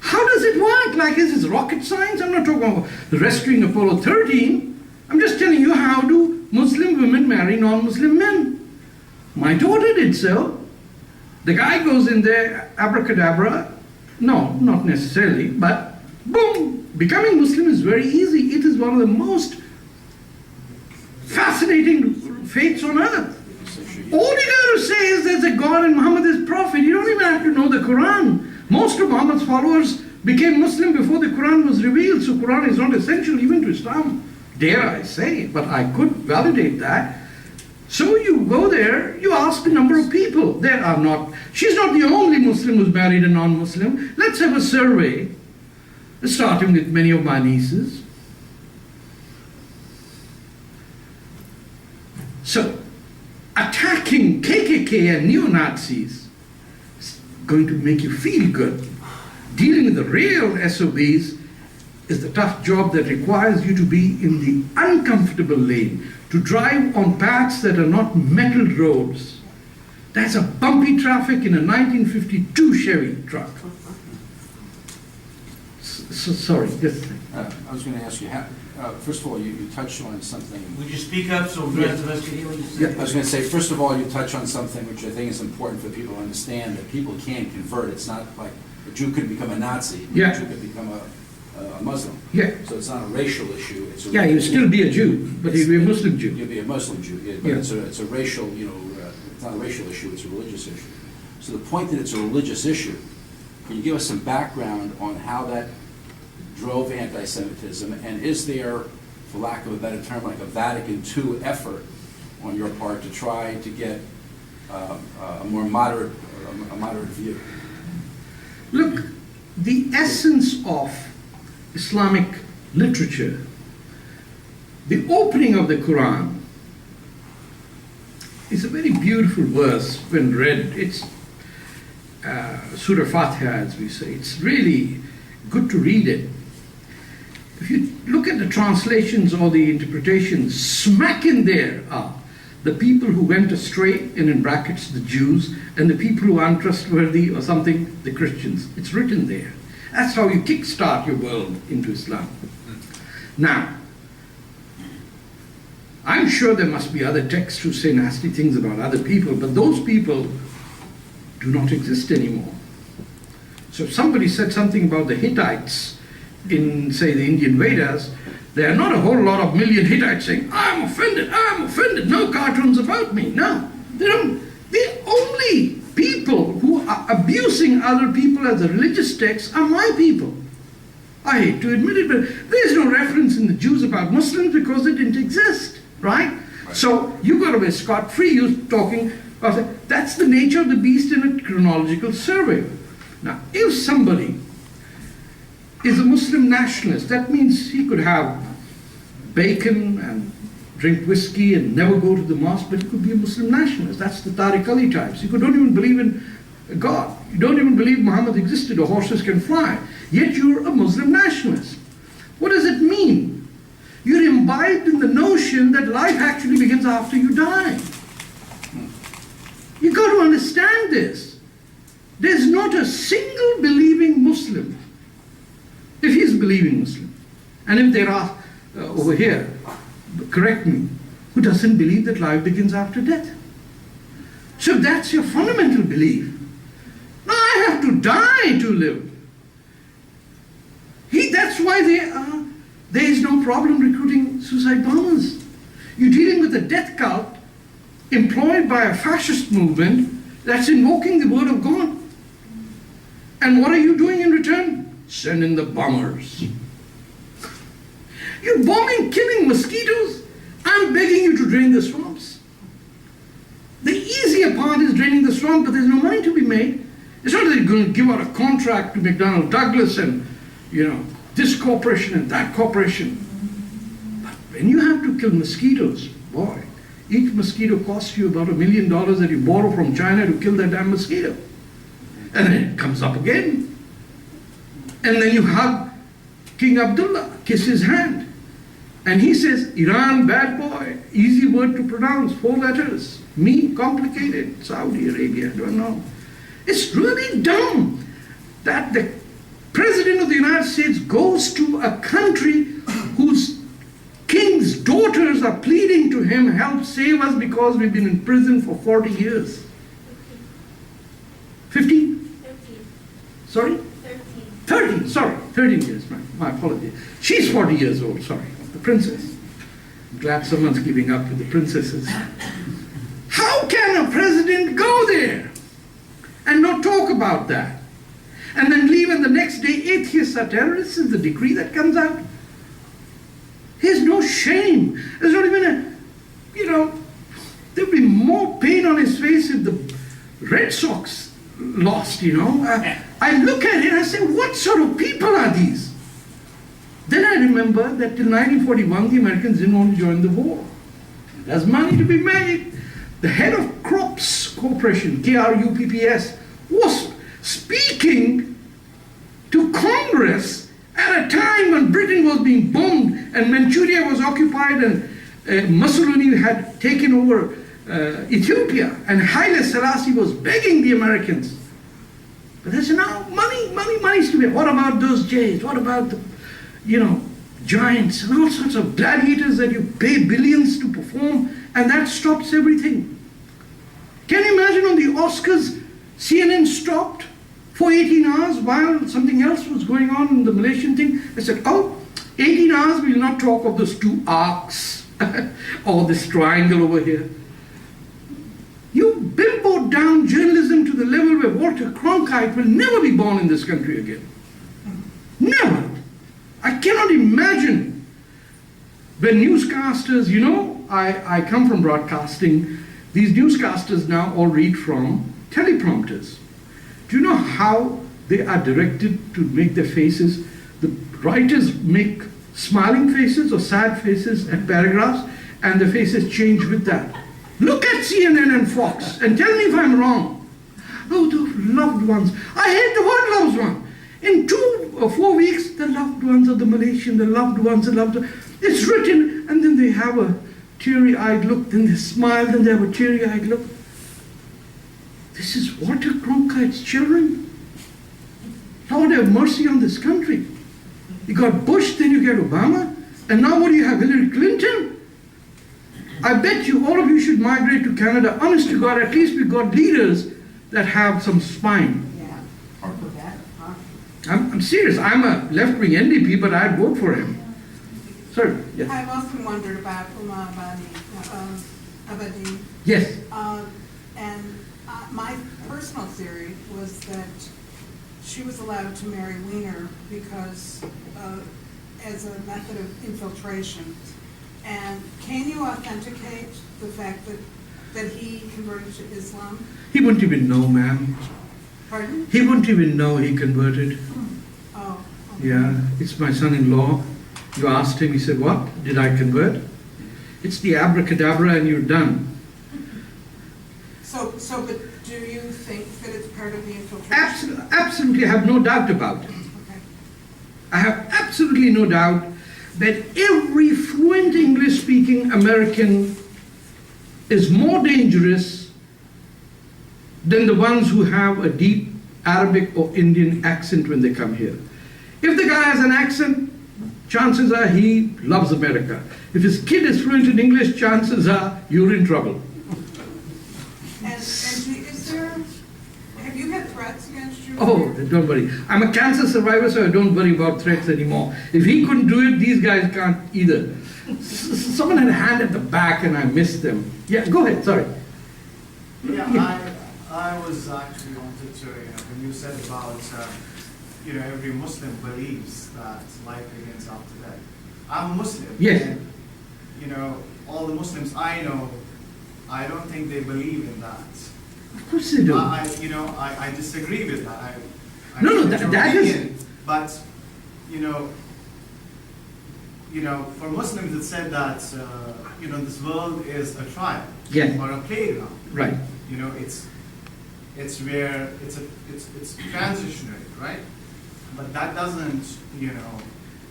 How does it work? Like, is this rocket science? I'm not talking about rescuing Apollo 13. I'm just telling you, how do Muslim women marry non-Muslim men? My daughter did so. The guy goes in there, abracadabra. No, not necessarily, but boom! Becoming Muslim is very easy. It is one of the most fascinating faiths on earth. All you got to say is there's a God and Muhammad is prophet. You don't even have to know the Quran. Most of Muhammad's followers became Muslim before the Quran was revealed, so Quran is not essential even to Islam. Dare I say, but I could validate that. So you go there, you ask a number of people. She's not the only Muslim who's married a non-Muslim. Let's have a survey, starting with many of my nieces. So, attacking KKK and neo-Nazis is going to make you feel good. Dealing with the real SOBs is the tough job that requires you to be in the uncomfortable lane, to drive on paths that are not metal roads. That's a bumpy traffic in a 1952 Chevy truck. Sorry, yes. I was going to ask you, first of all, you touched on something. Would you speak up so the rest of us can hear what you say? I was going to say, first of all, you touch on something which I think is important for people to understand, that people can convert. It's not like a Jew could become a Nazi, Yeah. a Jew could become a Muslim. Yeah. So it's not a racial issue. It's a Yeah, you'd still be a Jew, but you'd be a Muslim Jew. You'd be a Muslim Jew, yeah, but Yeah. it's a racial, it's not a racial issue, it's a religious issue. So the point that it's a religious issue, can you give us some background on how that drove anti-Semitism, and is there, for lack of a better term, like a Vatican II effort on your part to try to get a more moderate view? Look, the essence of Islamic literature, the opening of the Quran, is a very beautiful verse when read. It's Surah Fatah, as we say. It's really good to read it. If you look at the translations or the interpretations, smack in there are the people who went astray, and in brackets the Jews, and the people who are untrustworthy or something, the Christians. It's written there. That's how you kickstart your world into Islam. Now, I'm sure there must be other texts who say nasty things about other people, but those people do not exist anymore. So if somebody said something about the Hittites in, say, the Indian Vedas, there are not a whole lot of million Hittites saying, I'm offended, no cartoons about me. No, they don't. The only people who are abusing other people as a religious text are my people. I hate to admit it, but there's no reference in the Jews about Muslims because they didn't exist, right? So you got away scot-free. You're talking about that's the nature of the beast in a chronological survey. Now, if somebody is a Muslim nationalist, that means he could have bacon and drink whiskey and never go to the mosque, but he could be a Muslim nationalist. That's the Tariq Ali types. You don't even believe in God. You don't even believe Muhammad existed or horses can fly. Yet you're a Muslim nationalist. What does it mean? You're imbibed in the notion that life actually begins after you die. You've got to understand this. There's not a single believing Muslim, if he's a believing Muslim, and if there are over here, correct me, who doesn't believe that life begins after death. So that's your fundamental belief. Now I have to die to live. That's why there is no problem recruiting suicide bombers. You're dealing with a death cult employed by a fascist movement that's invoking the word of God. And what are you doing in return? Send in the bombers. You're bombing, killing mosquitoes. I'm begging you to drain the swamps. The easier part is draining the swamp, but there's no money to be made. It's not that you're going to give out a contract to McDonnell Douglas and, this corporation and that corporation. But when you have to kill mosquitoes, boy, each mosquito costs you about $1 million that you borrow from China to kill that damn mosquito. And then it comes up again. And then you hug King Abdullah, kiss his hand. And he says, Iran, bad boy, easy word to pronounce, 4 letters. Me, complicated, Saudi Arabia, I don't know. It's really dumb that the President of the United States goes to a country whose king's daughters are pleading to him, help save us because we've been in prison for 40 years. 15? 13. Sorry? 13, sorry, 13 years, my apology. She's 40 years old, sorry, the princess. I'm glad someone's giving up with the princesses. How can a president go there and not talk about that? And then leave and the next day atheists are terrorists is the decree that comes out. There's no shame. There's not even there'd be more pain on his face if the Red Sox lost, I look at it and I say, what sort of people are these? Then I remember that till 1941, the Americans didn't want to join the war. There's money to be made. The head of Krupp's Corporation, KRUPPS, was speaking to Congress at a time when Britain was being bombed and Manchuria was occupied and Mussolini had taken over Ethiopia, and Haile Selassie was begging the Americans. But they said, no, money's to be. What about those jays? What about the, giants and all sorts of gladiators that you pay billions to perform, and that stops everything. Can you imagine on the Oscars, CNN stopped for 18 hours while something else was going on in the Malaysian thing? They said, 18 hours we will not talk of those 2 arcs or this triangle over here. You billboard down journalism to the level where Walter Cronkite will never be born in this country again. Never. I cannot imagine when newscasters, I come from broadcasting, these newscasters now all read from teleprompters. Do you know how they are directed to make their faces? The writers make smiling faces or sad faces and paragraphs, and the faces change with that. Look at CNN and Fox and tell me if I'm wrong. Oh, the loved ones. I hate the word loved one. In 2 or 4 weeks, the loved ones of the Malaysian, the loved ones, it's written, and then they have a teary-eyed look, then they smile, then they have a teary-eyed look. This is Walter Cronkite's children. Lord have mercy on this country. You got Bush, then you get Obama, and now what do you have, Hillary Clinton? I bet you, all of you should migrate to Canada. Honest to God, at least we've got leaders that have some spine. Yeah. That, huh? I'm serious. I'm a left-wing NDP, but I'd vote for him. Sorry, yes. I've often wondered about Abadi. Yes. My personal theory was that she was allowed to marry Wiener because as a method of infiltration. And can you authenticate the fact that he converted to Islam? He wouldn't even know, ma'am. Pardon? He wouldn't even know he converted. Oh. Okay. Yeah, it's my son-in-law. You asked him, he said, what? Did I convert? It's the abracadabra and you're done. But do you think that it's part of the infiltration? Absolutely, I have no doubt about it. Okay. I have absolutely no doubt that every fluent English-speaking American is more dangerous than the ones who have a deep Arabic or Indian accent when they come here. If the guy has an accent, chances are he loves America. If his kid is fluent in English, chances are you're in trouble. Have you had threats against you? Oh, don't worry. I'm a cancer survivor, so I don't worry about threats anymore. If he couldn't do it, these guys can't either. Someone had a hand at the back and I missed them. Yeah, go ahead, sorry. Yeah, I was actually wanted to, when you said about, every Muslim believes that life begins after death. I'm a Muslim. Yes. And, all the Muslims I know, I don't think they believe in that. Of course they do. I disagree with that. No, get your that is... opinion, but, for Muslims it said that, this world is a trial. Yes. Or a playground. Right. It's where it's transitionary, right? But that doesn't,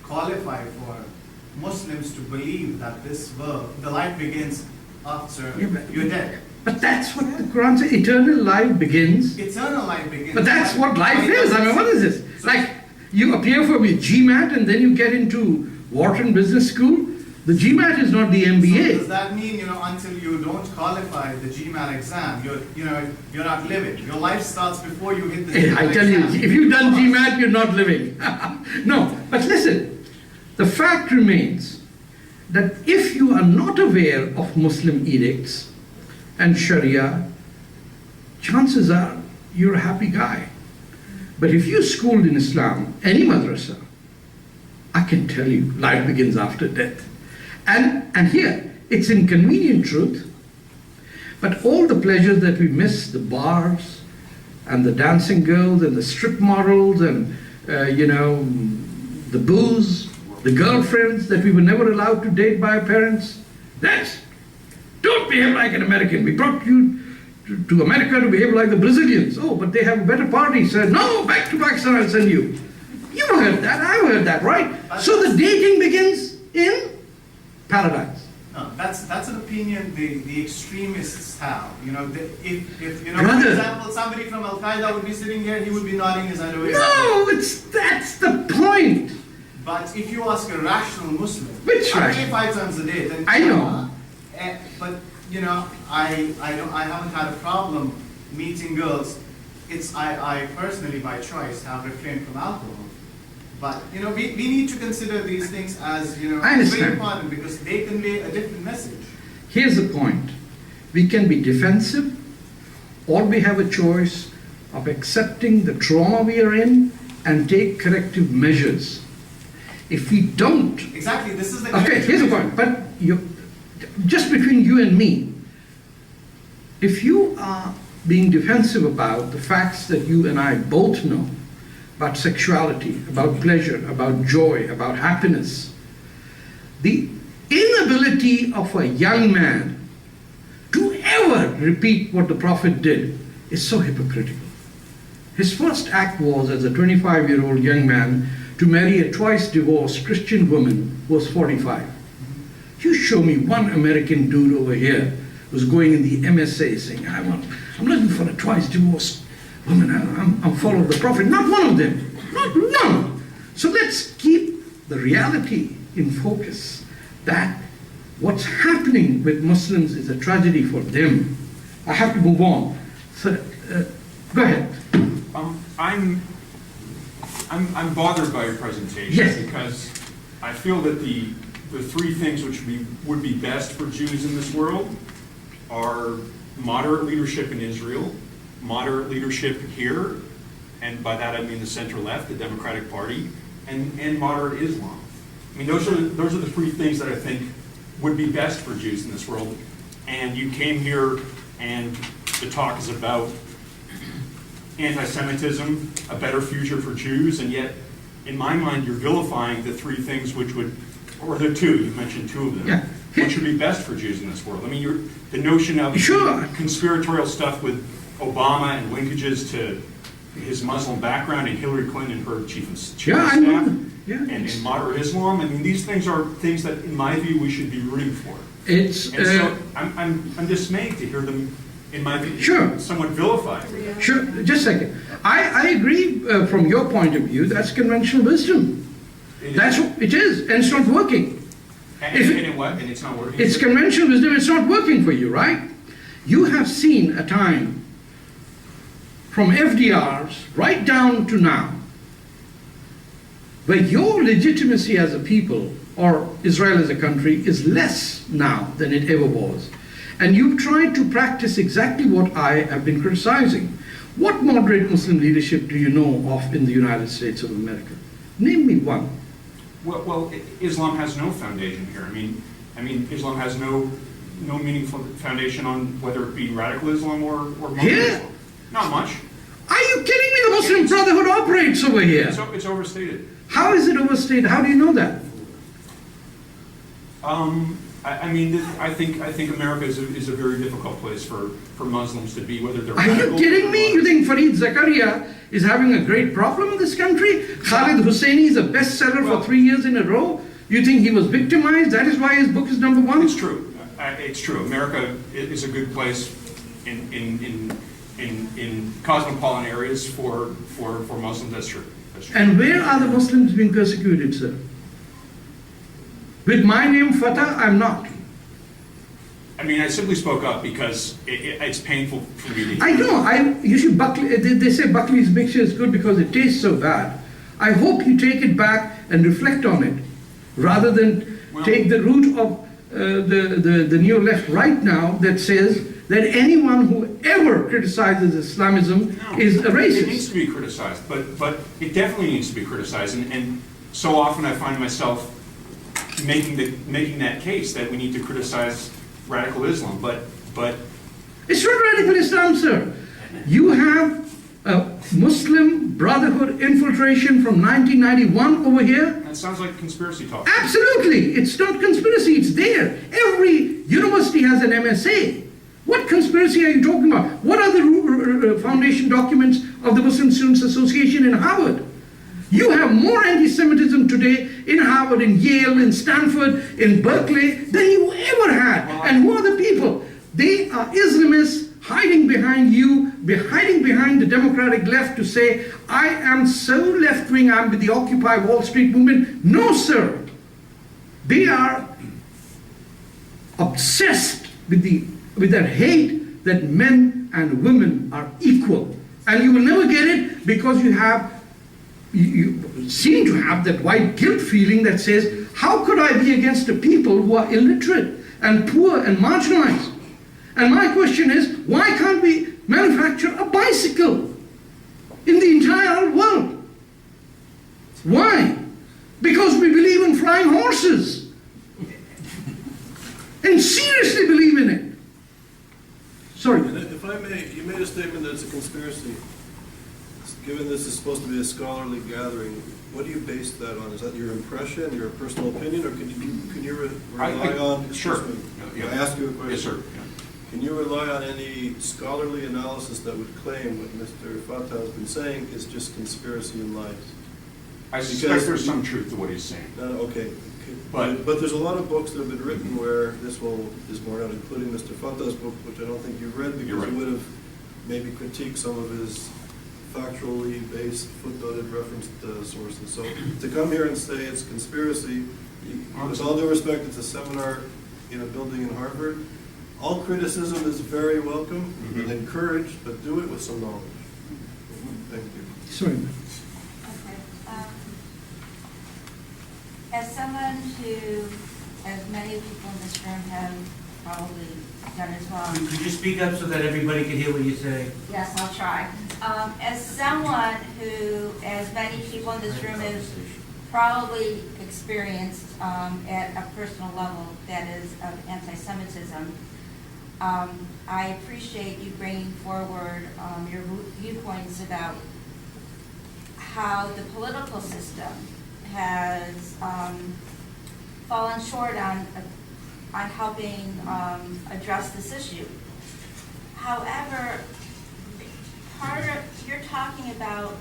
qualify for Muslims to believe that this world, the life begins after you're dead. But that's what the Quran says, eternal life begins. Eternal life begins. But that's what life is. I mean, what is this? Like, you appear for a GMAT and then you get into Wharton Business School. The GMAT is not the MBA. So does that mean, until you don't qualify the GMAT exam, you're not living? Your life starts before you hit the GMAT exam. I tell you, if you've done GMAT, you're not living. No, but listen, the fact remains that if you are not aware of Muslim edicts and Sharia, chances are you're a happy guy. But if you're schooled in Islam, any madrasa, I can tell you, life begins after death. And here, it's inconvenient truth, but all the pleasures that we miss, the bars, and the dancing girls, and the strip models, and, the booze, the girlfriends that we were never allowed to date by our parents, don't behave like an American. We brought you to America to behave like the Brazilians. Oh, but they have a better party. So, no, back to Pakistan I'll send you. You've heard that, I've heard that, right? So the dating begins in paradise. No, that's an opinion the extremists have. If for Brother. example, somebody from Al Qaeda would be sitting here, he would be nodding his head away. No, that's the point. But if you ask a rational Muslim, Which I rational? pray 5 times a day, then I know. But I haven't had a problem meeting girls. I personally by choice have refrained from alcohol. But we need to consider these things as I understand. very important because they convey a different message. Here's the point. We can be defensive, or we have a choice of accepting the trauma we are in and take corrective measures. If we don't... Exactly, this is the... Okay, here's the point. But just between you and me, if you are being defensive about the facts that you and I both know, about sexuality, about pleasure, about joy, about happiness, the inability of a young man to ever repeat what the Prophet did is so hypocritical. His first act was, as a 25-year-old young man, to marry a twice divorced Christian woman who was 45. You show me one American dude over here who's going in the MSA saying, I'm looking for a twice divorced woman, I'm following the Prophet. Not one of them. No. So let's keep the reality in focus, that what's happening with Muslims is a tragedy for them. I have to move on. So, go ahead. I'm bothered by your presentation. Yes. Because I feel that the three things which would be best for Jews in this world are moderate leadership in Israel, moderate leadership here, and by that I mean the center-left, the Democratic Party, and moderate Islam. I mean, those are the three things that I think would be best for Jews in this world. And you came here, and the talk is about anti-Semitism, a better future for Jews, and yet, in my mind, you're vilifying the three things which would, or the two, you mentioned two of them, Yeah. which would be best for Jews in this world. I mean, the notion of Sure. conspiratorial stuff with Obama and linkages to his Muslim background and Hillary Clinton and her chief of staff, Yeah, I know. Yeah, and moderate Islam. I mean, these things are things that, in my view, we should be rooting for. It's And so I'm dismayed to hear them, in my view, Sure. somewhat vilified. sure. Just a second. I agree from your point of view. That's conventional wisdom. That's what it is, and it's not working. And it's not working. It's conventional wisdom. It's not working for you, right? You have seen a time from FDR's right down to now, where your legitimacy as a people, or Israel as a country, is less now than it ever was. And you've tried to practice exactly what I have been criticizing. What moderate Muslim leadership do you know of in the United States of America? Name me one. Well, Islam has no foundation here. I mean, Islam has no meaningful foundation on whether it be radical Islam or moderate Here? Islam. Not much. Are you kidding me? The Muslim Brotherhood operates over here. It's overstated. How is it overstated? How do you know that? I think America is a very difficult place for Muslims to be, whether they're Are you radical kidding or me? You think Fareed Zakaria is having a great problem in this country? Khalid Hosseini is a bestseller for 3 years in a row? You think he was victimized? That is why his book is number one? It's true. It's true. America is a good place in cosmopolitan areas for Muslims. That's true. That's true. And where are the Muslims being persecuted, sir? With my name, Fatah, I'm not. I mean, I simply spoke up because it's painful for me to hear. I know. You should Buckley. They say Buckley's mixture is good because it tastes so bad. I hope you take it back and reflect on it, rather than take the route of the neo left right now that says that anyone who ever criticizes Islamism is a racist. It needs to be criticized, but it definitely needs to be criticized, and so often I find myself making that case that we need to criticize radical Islam, but It's not radical Islam, sir. You have a Muslim Brotherhood infiltration from 1991 over here. that sounds like conspiracy talk. Absolutely. It's not conspiracy. It's there. Every university has an MSA. What conspiracy are you talking about? What are the foundation documents of the Muslim Students Association in Harvard? You have more anti-Semitism today in Harvard, in Yale, in Stanford, in Berkeley than you ever had. And who are the people? They are Islamists hiding behind you, hiding behind the democratic left to say, I am so left-wing, I'm with the Occupy Wall Street movement. No, sir. They are obsessed with their hate that men and women are equal. And you will never get it because you seem to have that white guilt feeling that says, how could I be against the people who are illiterate and poor and marginalized? And my question is, why can't we manufacture a bicycle in the entire world? Why? Because we believe in flying horses. And seriously believe in it. Sorry. And if I may, you made a statement that it's a conspiracy. Given this is supposed to be a scholarly gathering, what do you base that on? Is that your impression, your personal opinion, or can you rely on? Sure. I ask you a question. Yes, sir. Can you rely on any scholarly analysis that would claim what Mr. Fatah has been saying is just conspiracy and lies? I suspect there's some truth to what he's saying. Okay. But there's a lot of books that have been written where this is borne out, including Mr. Fatah's book, which I don't think you've read because You're right. you would have maybe critiqued some of his factually based, footnoted, referenced sources. So to come here and say it's conspiracy, with all due respect, it's a seminar in a building in Harvard. All criticism is very welcome and encouraged, but do it with some knowledge. Thank you. Sorry. Okay. As someone who, as many people in this room have probably done as well. Could you speak up so that everybody can hear what you say? Yes, I'll try. As someone who, as many people in this room have probably experienced at a personal level, that is of anti-Semitism, I appreciate you bringing forward your viewpoints about how the political system has fallen short on helping address this issue. However, you're talking about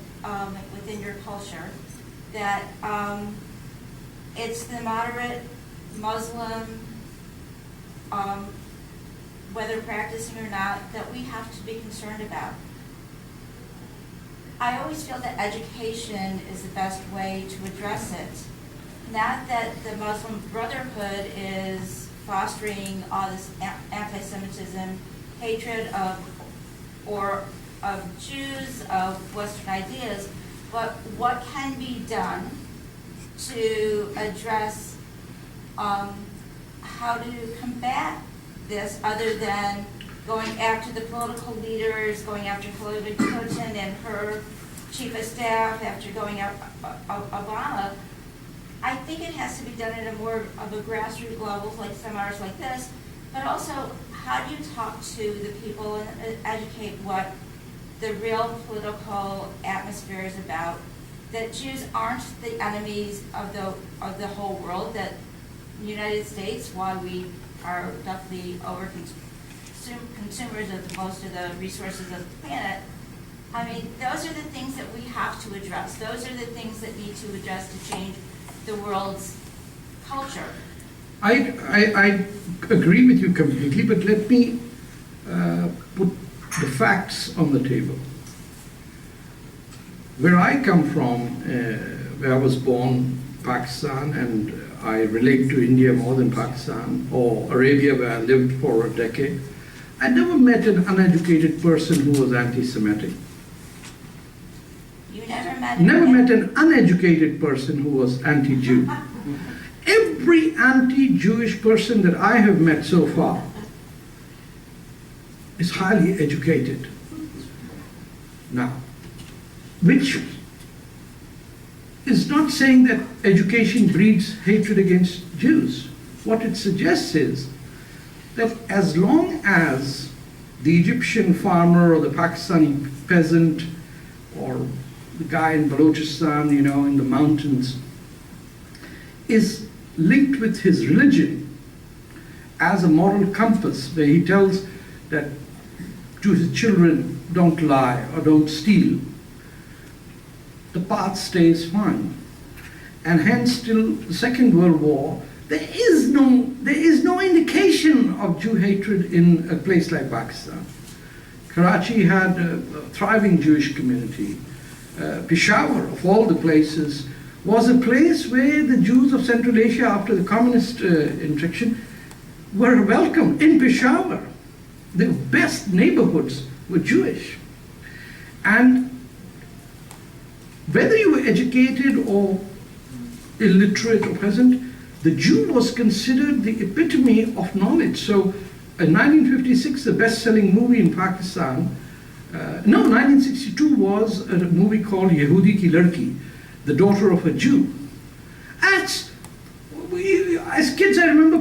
within your culture that it's the moderate Muslim, whether practicing or not, that we have to be concerned about. I always feel that education is the best way to address it. Not that the Muslim Brotherhood is fostering all this anti-Semitism, hatred of Jews, of Western ideas, but what can be done to address how to combat this other than going after the political leaders, going after Hillary Clinton and her chief of staff, after going after Obama. I think it has to be done at a more of a grassroots level, like seminars like this, but also how do you talk to the people and educate what the real political atmosphere is about, that Jews aren't the enemies of the whole world, that the United States, while we are definitely consumers of most of the resources of the planet, I mean, those are the things that we have to address. Those are the things that need to address to change the world's culture. I agree with you completely, but let me put the facts on the table. Where I come from, where I was born, Pakistan, and I relate to India more than Pakistan, or Arabia, where I lived for a decade, I never met an uneducated person who was anti-Semitic. You never met Never met an uneducated person who was anti-Jew. Every anti-Jewish person that I have met so far is highly educated. Now, which is not saying that education breeds hatred against Jews. What it suggests is that as long as the Egyptian farmer or the Pakistani peasant or the guy in Balochistan, in the mountains, is linked with his religion as a moral compass, where he tells that to his children, don't lie or don't steal, the path stays fine. And hence, till the Second World War, there is no indication of Jew hatred in a place like Pakistan. Karachi had a thriving Jewish community. Peshawar, of all the places, was a place where the Jews of Central Asia, after the communist interaction, were welcomed. In Peshawar, the best neighborhoods were Jewish. And whether you were educated or illiterate or peasant, the Jew was considered the epitome of knowledge. So in 1956, the best-selling movie in Pakistan, 1962 was a movie called Yehudi Ki Ladki, the daughter of a Jew. As kids, I remember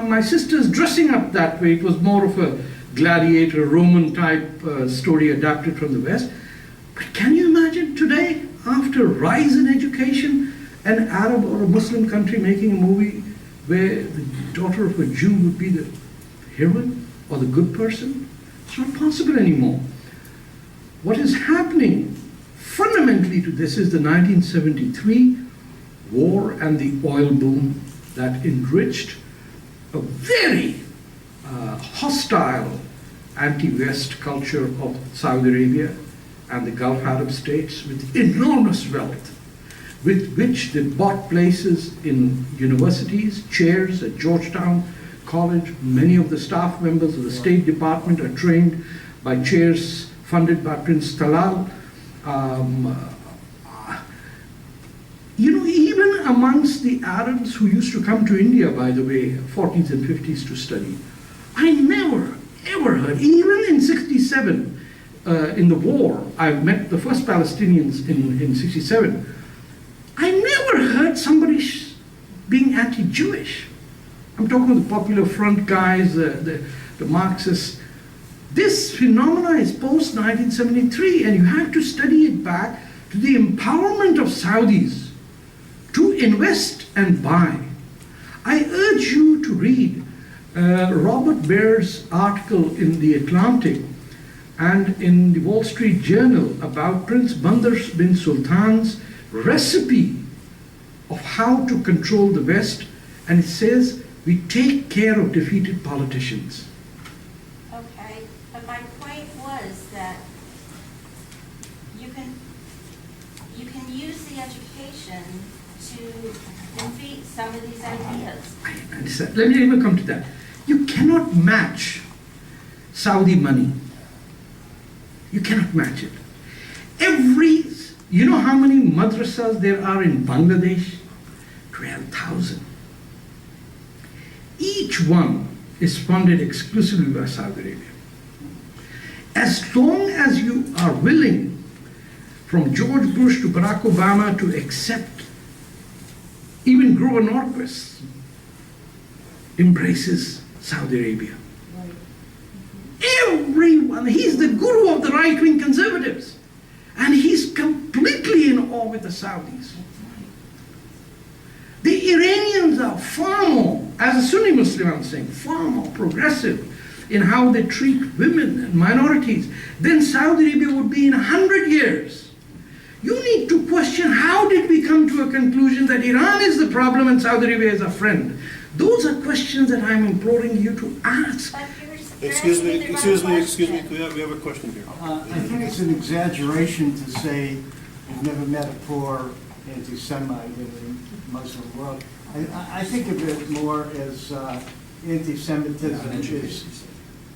my sisters dressing up that way. It was more of a gladiator, Roman type story adapted from the West. But can you imagine today, after rise in education, an Arab or a Muslim country making a movie where the daughter of a Jew would be the heroine or the good person? It's not possible anymore. What is happening fundamentally to this is the 1973 war and the oil boom that enriched a very hostile anti-West culture of Saudi Arabia and the Gulf Arab states with enormous wealth, with which they bought places in universities, chairs at Georgetown College. Many of the staff members of the State Department are trained by chairs funded by Prince Talal. Even amongst the Arabs who used to come to India, by the way, 40s and 50s to study, I never, ever heard, even in 67, in the war, I met the first Palestinians in 67, I never heard somebody being anti-Jewish. I'm talking about the Popular Front guys, the Marxists. This phenomena is post-1973, and you have to study it back to the empowerment of Saudis to invest and buy. I urge you to read Robert Baer's article in The Atlantic and in the Wall Street Journal about Prince Bandar bin Sultan's recipe of how to control the West, and it says, we take care of defeated politicians. Okay, but my point was that you can use the education to defeat some of these ideas. I understand. Let me even come to that. You cannot match Saudi money. You cannot match it. You know how many madrasas there are in Bangladesh? 12,000. Each one is funded exclusively by Saudi Arabia. As long as you are willing, from George Bush to Barack Obama, to accept, even Grover Norquist embraces Saudi Arabia. Everyone, he's the guru of the right-wing conservatives. And he's completely in awe with the Saudis. The Iranians are far more, as a Sunni Muslim I'm saying, far more progressive in how they treat women and minorities than Saudi Arabia would be in 100 years. You need to question, how did we come to a conclusion that Iran is the problem and Saudi Arabia is a friend? Those are questions that I'm imploring you to ask. But Excuse me, we have a question here. I think it's an exaggeration to say you've never met a poor anti-Semite in the Muslim world. I think of it more as anti-Semitism is,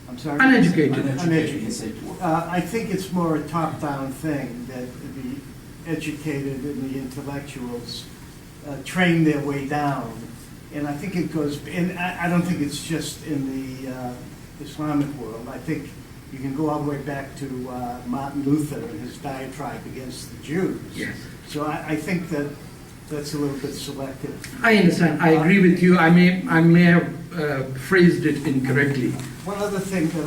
I'm sorry? Uneducated. Uneducated. I think it's more a top-down thing, that the educated and the intellectuals train their way down. And I think it goes, and I don't think it's just in the Islamic world. I think you can go all the way back to Martin Luther and his diatribe against the Jews. Yes. So I think that that's a little bit selective. I understand. I agree with you. I may have phrased it incorrectly. One other thing that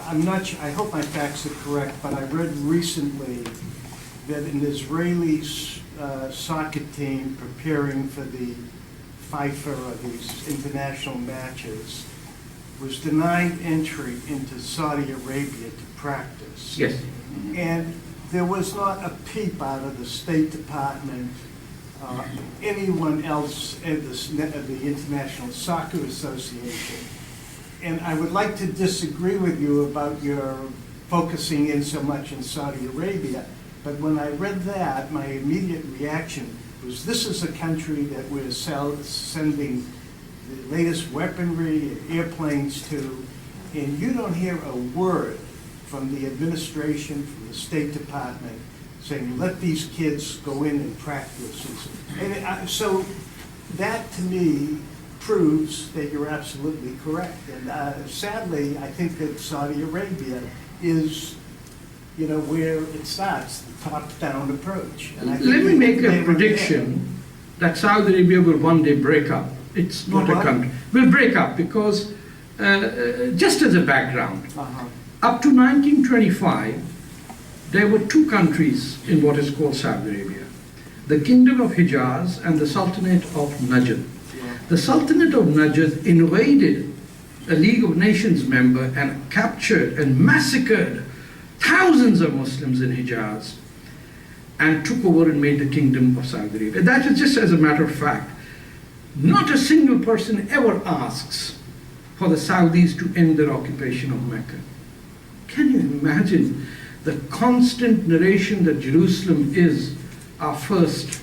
I'm not sure, I hope my facts are correct, but I read recently that an Israeli soccer team preparing for the FIFA or these international matches was denied entry into Saudi Arabia to practice. Yes. And there was not a peep out of the State Department, anyone else at the International Soccer Association. And I would like to disagree with you about your focusing in so much in Saudi Arabia, but when I read that, my immediate reaction was, this is a country that we're sending the latest weaponry and airplanes to, and you don't hear a word from the administration, from the State Department, saying, let these kids go in and practice. And so that, to me, proves that you're absolutely correct. And sadly, I think that Saudi Arabia is, where it starts, the top-down approach. And I think Let me make a prediction that Saudi Arabia will one day break up. It's not a country. Will break up because, just as a background, up to 1925, there were two countries in what is called Saudi Arabia: the Kingdom of Hijaz and the Sultanate of Najd. The Sultanate of Najd invaded a League of Nations member and captured and massacred thousands of Muslims in Hijaz and took over and made the Kingdom of Saudi Arabia. That is just as a matter of fact. Not a single person ever asks for the Saudis to end their occupation of Mecca. Can you imagine the constant narration that Jerusalem is our first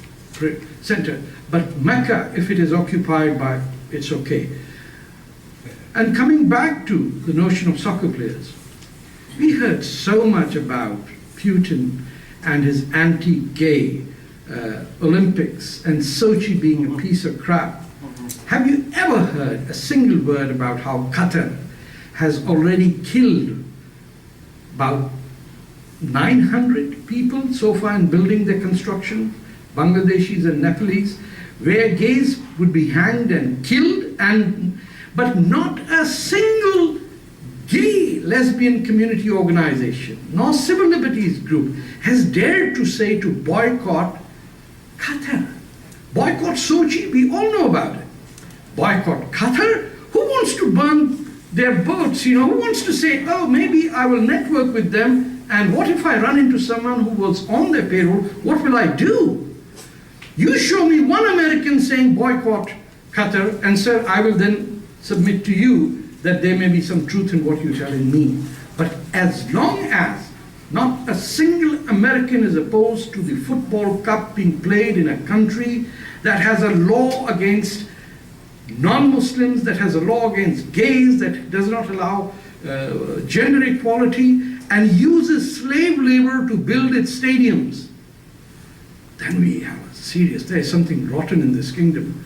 center, but Mecca, if it is occupied by, it's okay. And coming back to the notion of soccer players, we heard so much about Putin and his anti-gay Olympics and Sochi being a piece of crap. Have you ever heard a single word about how Qatar has already killed about 900 people so far in building their construction, Bangladeshis and Nepalese, where gays would be hanged and killed, but not a single gay lesbian community organization, nor civil liberties group has dared to say to boycott Qatar. Boycott Sochi, we all know about it. Boycott Qatar? Who wants to burn their boats? Who wants to say, oh, maybe I will network with them, and what if I run into someone who was on their payroll? What will I do? You show me one American saying boycott Qatar, and sir, I will then submit to you that there may be some truth in what you're telling me. But as long as not a single American is opposed to the football cup being played in a country that has a law against non-Muslims, that has a law against gays, that does not allow gender equality, and uses slave labor to build its stadiums, then we have a serious, there is something rotten in this kingdom.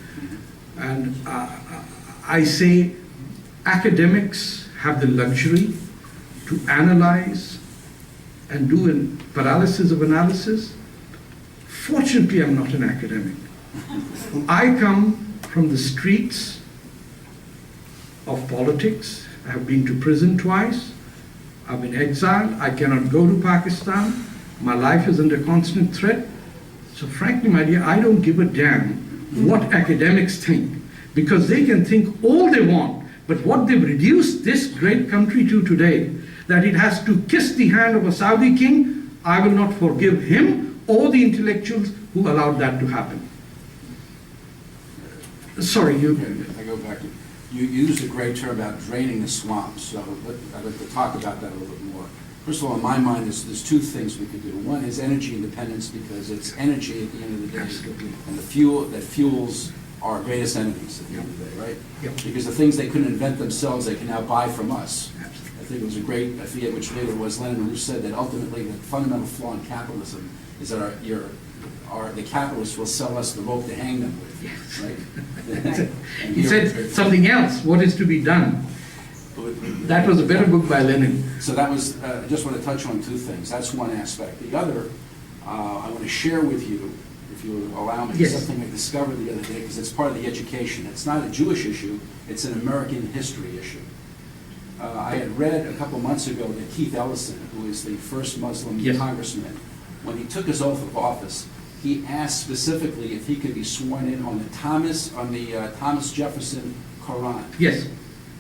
And I say academics have the luxury to analyze and do a paralysis of analysis. Fortunately, I'm not an academic. I come from the streets of politics. I have been to prison twice. I've been exiled. I cannot go to Pakistan. My life is under constant threat. So frankly, my dear, I don't give a damn what academics think, because they can think all they want. But what they've reduced this great country to today, that it has to kiss the hand of a Saudi king, I will not forgive him or the intellectuals who allowed that to happen. Sorry, you... I go back to, you used a great term about draining the swamp, so I'd like to talk about that a little bit more. First of all, in my mind, there's two things we could do. One is energy independence, because it's energy at the end of the day, and the fuel that fuels our greatest enemies at the end of the day, right? Yep. Because the things they couldn't invent themselves, they can now buy from us. Absolutely. I think it was a great, I forget which leader it was, Lenin, who said that ultimately the fundamental flaw in capitalism is that the capitalists will sell us the rope to hang them with, Yes. right? He said something else, what is to be done. That was a better book by Lenin. So that was, I just want to touch on two things. That's one aspect. The other, I want to share with you, if you will allow me, Yes. something I discovered the other day, because it's part of the education. It's not a Jewish issue, it's an American history issue. I had read a couple months ago that Keith Ellison, who is the first Muslim Yes. congressman, when he took his oath of office, he asked specifically if he could be sworn in on the Thomas Jefferson Quran. Yes. I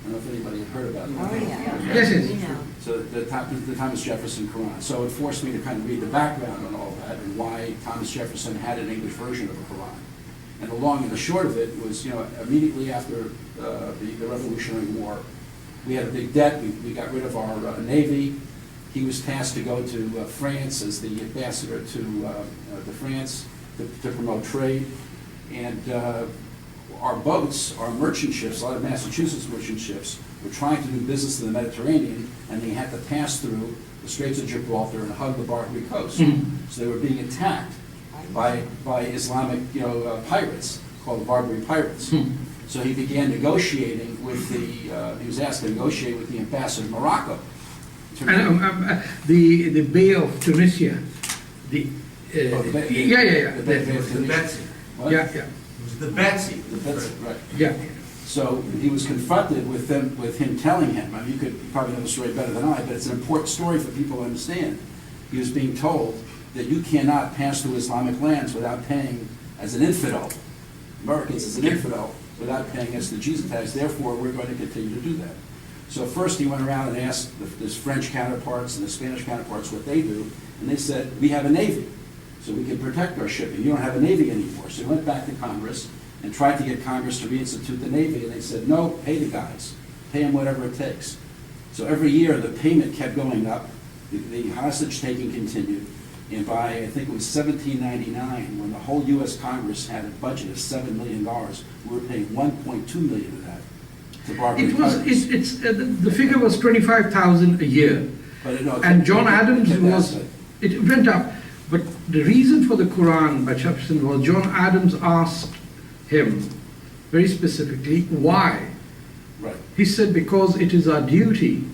don't know if anybody had heard about that. Oh, yeah. Yes, yes. We know. So the Thomas Jefferson Quran. So it forced me to kind of read the background on all that and why Thomas Jefferson had an English version of the Quran. And the long and the short of it was, immediately after the Revolutionary War, we had a big debt. We got rid of our Navy. He was tasked to go to France as the ambassador to France to promote trade. And our boats, our merchant ships, a lot of Massachusetts merchant ships, were trying to do business in the Mediterranean, and they had to pass through the Straits of Gibraltar and hug the Barbary coast. Mm-hmm. So they were being attacked by Islamic pirates called the Barbary pirates. Hmm. So he began negotiating with he was asked to negotiate with the ambassador of Morocco. And the Bay of Tunisia, The Bay of The Tunisia. Betsy. What? yeah. It was the Betsy. That's right. Yeah. So he was confronted with him telling him, I mean, you probably know the story better than I, but it's an important story for people to understand. He was being told that you cannot pass through Islamic lands without paying as an infidel, Americans as an infidel, without paying us the Jesus tax. Therefore, we're going to continue to do that. So first he went around and asked his French counterparts and the Spanish counterparts what they do, and they said, we have a Navy, so we can protect our shipping. You don't have a Navy anymore. So he went back to Congress and tried to get Congress to reinstitute the Navy, and they said, no, pay the guys. Pay them whatever it takes. So every year the payment kept going up, The hostage taking continued. And by, I think it was 1799, when the whole U.S. Congress had a budget of $7 million, we were paying $1.2 million of that to Barbary It was, pirates. the figure was 25,000 a year. But, no, And John Adams kept was, asking. it went up. But the reason for the Quran by Jefferson was John Adams asked him very specifically why. Right. He said because it is our duty,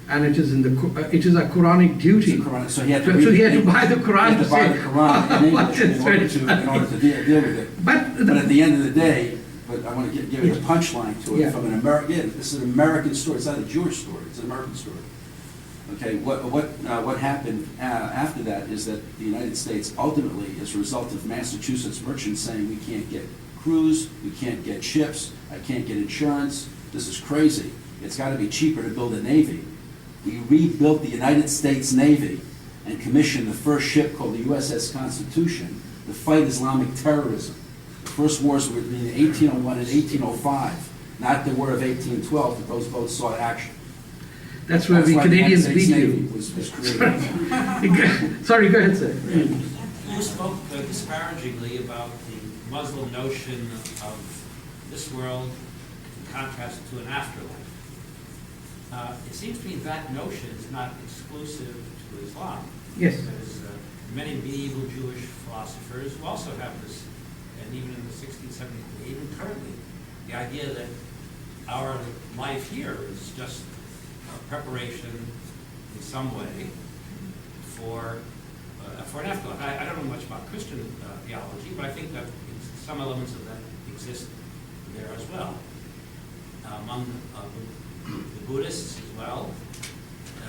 and it is in the it is our Quranic duty. It's the Quran. So he had to, So he had to buy the he Quran had to buy the Quran in what English is in order to deal with it. But But at the end of the day, but I want to give you a punchline to it Yeah. from an American. Yeah, this is an American story. It's not a Jewish story. It's an American story. Okay, what happened after that is that the United States ultimately, as a result of Massachusetts merchants saying we can't get crews, we can't get ships, I can't get insurance, this is crazy. It's got to be cheaper to build a navy. We rebuilt the United States Navy and commissioned the first ship called the USS Constitution to fight Islamic terrorism. The first wars were in 1801 and 1805, not the War of 1812, but those both saw action. that's where That's we why the Canadians United States beat Navy you. was created. Sorry, go ahead, sir. You spoke disparagingly about the Muslim notion of this world in contrast to an afterlife. It seems to me that notion is not exclusive to Islam. Yes. There's many medieval Jewish philosophers who also have this, and even in the 16th, 17th, even currently, the idea that our life here is just a preparation in some way for an afterlife. I don't know much about Christian theology, but I think that some elements of that exist there as well. Among the Buddhists as well,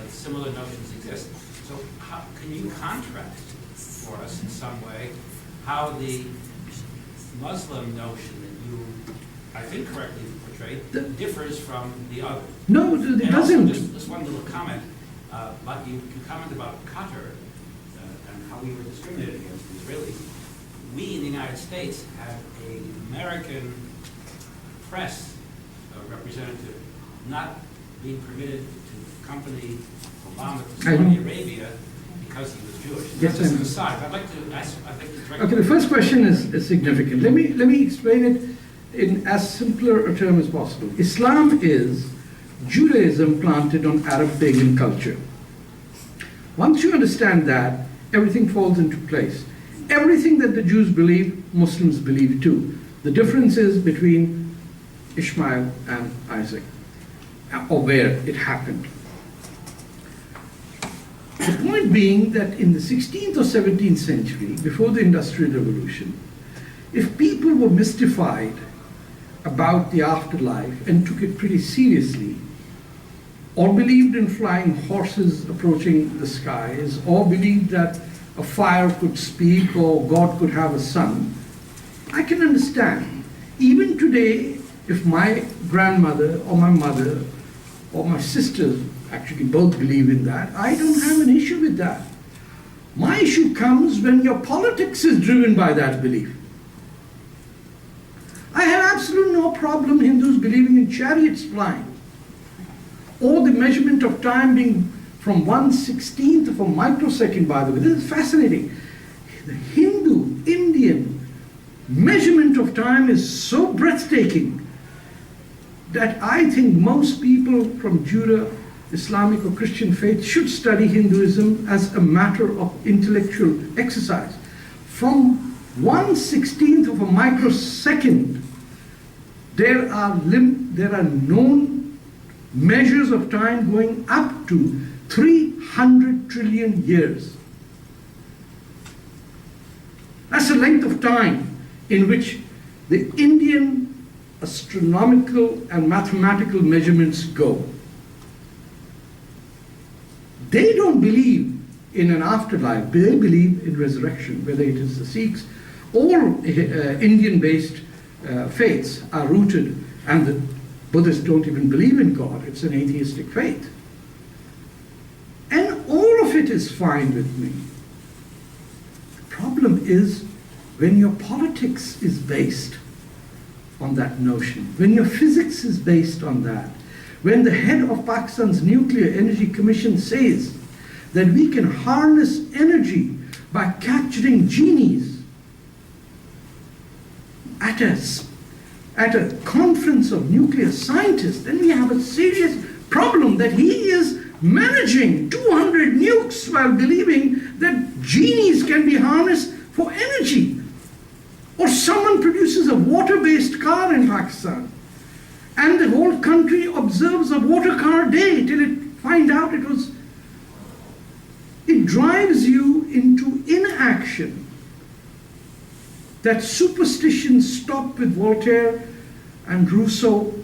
similar notions exist. So how, can you contrast for us in some way how the Muslim notion that you, I think correctly portrayed, differs from the other? No, it And doesn't. also, just one little comment, like you comment about Qatar and how we were discriminated against the Israelis. We in the United States had an American press representative not being permitted to accompany Obama to Saudi Arabia because he was Jewish. Yes, Just I an know. aside, I'd like to ask, Okay, the first question is significant. Let me explain it in as simpler a term as possible. Islam is Judaism planted on Arab pagan culture. Once you understand that, everything falls into place. Everything that the Jews believe, Muslims believe too. The difference is between Ishmael and Isaac, or where it happened. The point being that in the 16th or 17th century, before the Industrial Revolution, if people were mystified about the afterlife and took it pretty seriously, or believed in flying horses approaching the skies, or believed that a fire could speak or God could have a son, I can understand. Even today, if my grandmother or my mother or my sisters actually both believe in that, I don't have an issue with that. My issue comes when your politics is driven by that belief. I have absolutely no problem Hindus believing in chariots flying, or the measurement of time being from 1/16th of a microsecond, by the way. This is fascinating. The Hindu, Indian measurement of time is so breathtaking that I think most people from Judah, Islamic or Christian faith should study Hinduism as a matter of intellectual exercise. From 1/16th of a microsecond, there are known measures of time going up to 300 trillion years. That's the length of time in which the Indian astronomical and mathematical measurements go. They don't believe in an afterlife. They believe in resurrection, whether it is the Sikhs or Indian-based faiths are rooted, and the Buddhists don't even believe in God. It's an atheistic faith. And all of it is fine with me. The problem is when your politics is based on that notion, when your physics is based on that, when the head of Pakistan's Nuclear Energy Commission says that we can harness energy by capturing genies at a conference of nuclear scientists, then we have a serious problem that he is managing 200 nukes while believing that genies can be harnessed for energy. Or someone produces a water-based car in Pakistan, and the whole country observes a water car day till it find out it drives you into inaction. That superstition stopped with Voltaire and Rousseau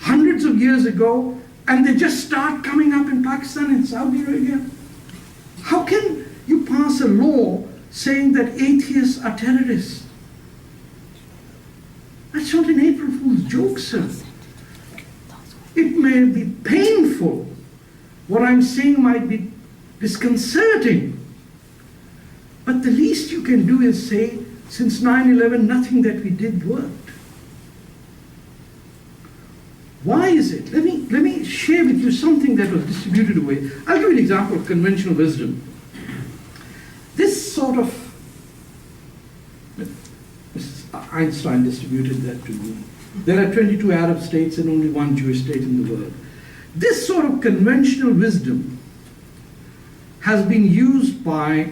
hundreds of years ago, and they just start coming up in Pakistan and Saudi Arabia. How can you pass a law saying that atheists are terrorists? That's not an April Fool's joke, sir. It may be painful. What I'm saying might be disconcerting. But the least you can do is say, since 9/11, nothing that we did worked. Why is it? Let me share with you something that was distributed away. I'll give you an example of conventional wisdom. This sort of, Mrs. Einstein distributed that to me. There are 22 Arab states and only one Jewish state in the world. This sort of conventional wisdom has been used by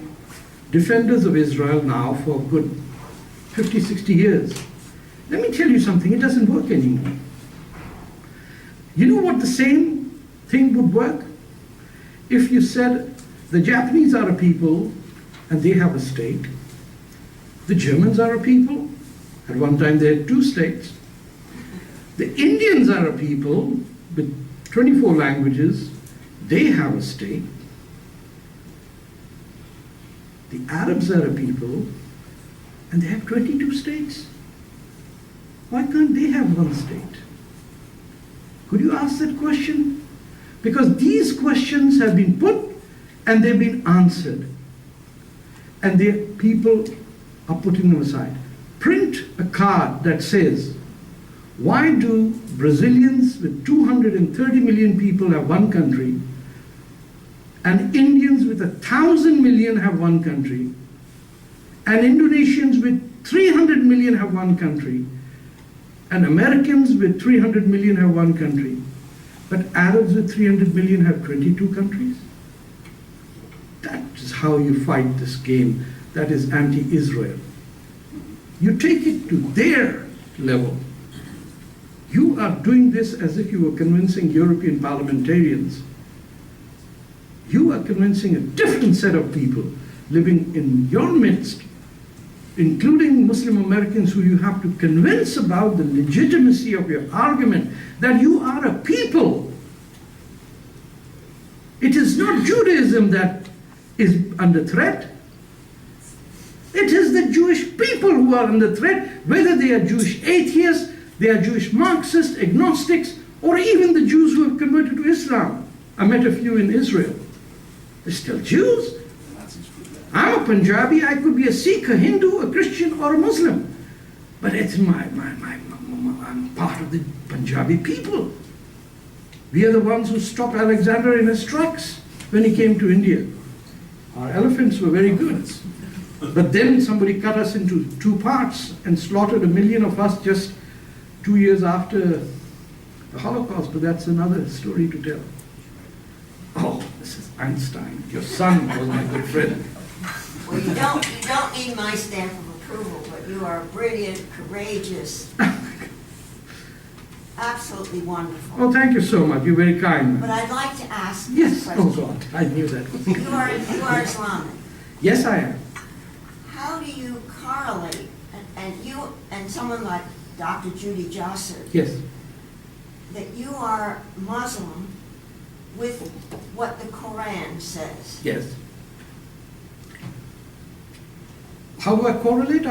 defenders of Israel now for a good 50, 60 years. Let me tell you something, it doesn't work anymore. You know what the same thing would work? If you said the Japanese are a people and they have a state, the Germans are a people, at one time they had 2 states, the Indians are a people with 24 languages, they have a state, the Arabs are a people and they have 22 states. Why can't they have one state? Could you ask that question? Because these questions have been put and they've been answered. And the people are putting them aside. Print a card that says, why do Brazilians with 230 million people have one country, and Indians with 1,000 million have one country, and Indonesians with 300 million have one country, and Americans with 300 million have one country, but Arabs with 300 million have 22 countries? That is how you fight this game that is anti-Israel. You take it to their level. You are doing this as if you were convincing European parliamentarians. You are convincing a different set of people living in your midst, including Muslim Americans who you have to convince about the legitimacy of your argument, that you are a people. It is not Judaism that is under threat. It is the Jewish people who are under threat, whether they are Jewish atheists, they are Jewish Marxists, agnostics, or even the Jews who have converted to Islam. I met a few in Israel. They're still Jews. I'm a Punjabi, I could be a Sikh, a Hindu, a Christian, or a Muslim. But it's I'm part of the Punjabi people. We are the ones who stopped Alexander in his tracks when he came to India. Our elephants were very good. But then somebody cut us into 2 parts and slaughtered 1 million of us just 2 years after the Holocaust, but that's another story to tell. Oh, this is Einstein. Your son was my good friend. Well, you don't need my stamp of approval, but you are brilliant, courageous, absolutely wonderful. Oh, thank you so much. You're very kind. But I'd like to ask Yes. a Oh, question. God. I knew that was. You are Islamic. Yes, I am. How do you correlate, and you and someone like Dr. Judy Jasser, Yes. that you are Muslim with what the Quran says? Yes. How do I correlate?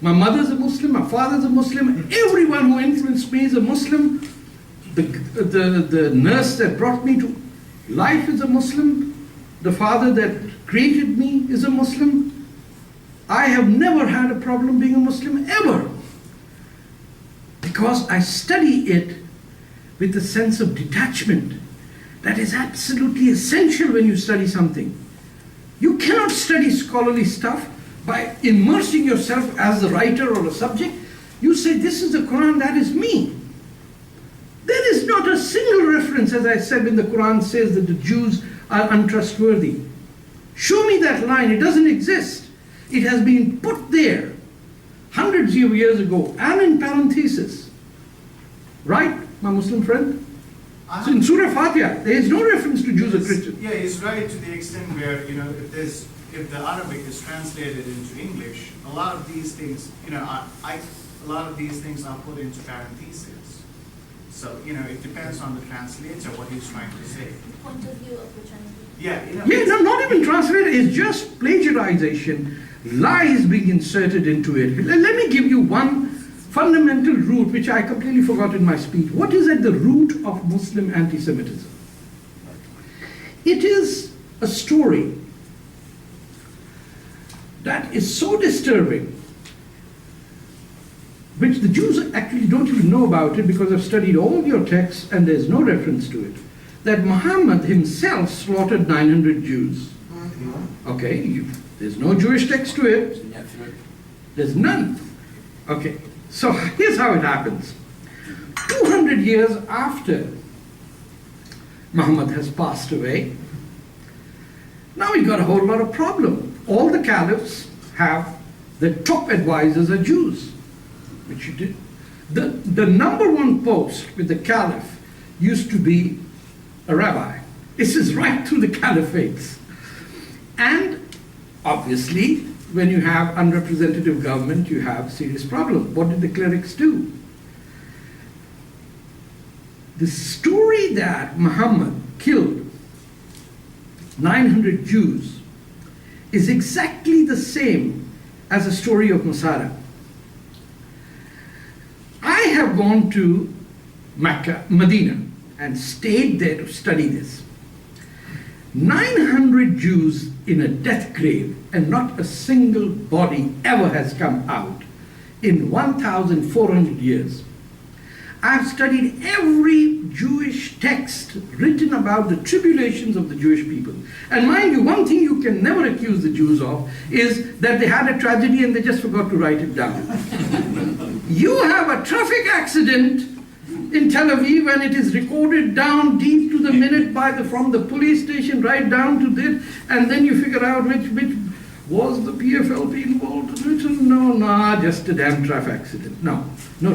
My mother's a Muslim, my father's a Muslim, everyone who influenced me is a Muslim. The nurse that brought me to life is a Muslim. The father that created me is a Muslim. I have never had a problem being a Muslim, ever. Because I study it with a sense of detachment. that is absolutely essential when you study something. You cannot study scholarly stuff by immersing yourself as a writer or a subject. You say, this is the Quran, that is me. There is not a single reference, as I said, when the Quran says that the Jews are untrustworthy. Show me that line. It doesn't exist. It has been put there hundreds of years ago and in parenthesis. Right, my Muslim friend? So in Surah Fatiha, there is no reference to Jews or Christians. Yeah, he's right to the extent where, if the Arabic is translated into English, a lot of these things, a lot of these things are put into parentheses. So, it depends on the translator, what he's trying to say. The point of view of the translator. Yeah, No, not even translated, it's just plagiarization, lies being inserted into it. Let me give you one fundamental root, which I completely forgot in my speech. What is at the root of Muslim anti-Semitism? It is a story that is so disturbing, which the Jews actually don't even know about it because I've studied all your texts and there's no reference to it, that Muhammad himself slaughtered 900 Jews. Okay, there's no Jewish text to it. There's none. Okay, so here's how it happens. 200 years after Muhammad has passed away, now we got a whole lot of problem. All the caliphs have, the top advisors are Jews, which you did. The number one post with the caliph used to be a rabbi. This is right through the caliphates. And obviously, when you have unrepresentative government, you have serious problems. What did the clerics do? The story that Muhammad killed 900 Jews is exactly the same as the story of Masada. I have gone to Mecca, Medina, and stayed there to study this. 900 Jews in a death grave, and not a single body ever has come out in 1,400 years. I've studied every Jewish text written about the tribulations of the Jewish people. And mind you, one thing you can never accuse the Jews of is that they had a tragedy and they just forgot to write it down. You have a traffic accident in Tel Aviv and it is recorded down deep to the minute from the police station right down to this, and then you figure out which was the PFLP involved. No, just a damn traffic accident. No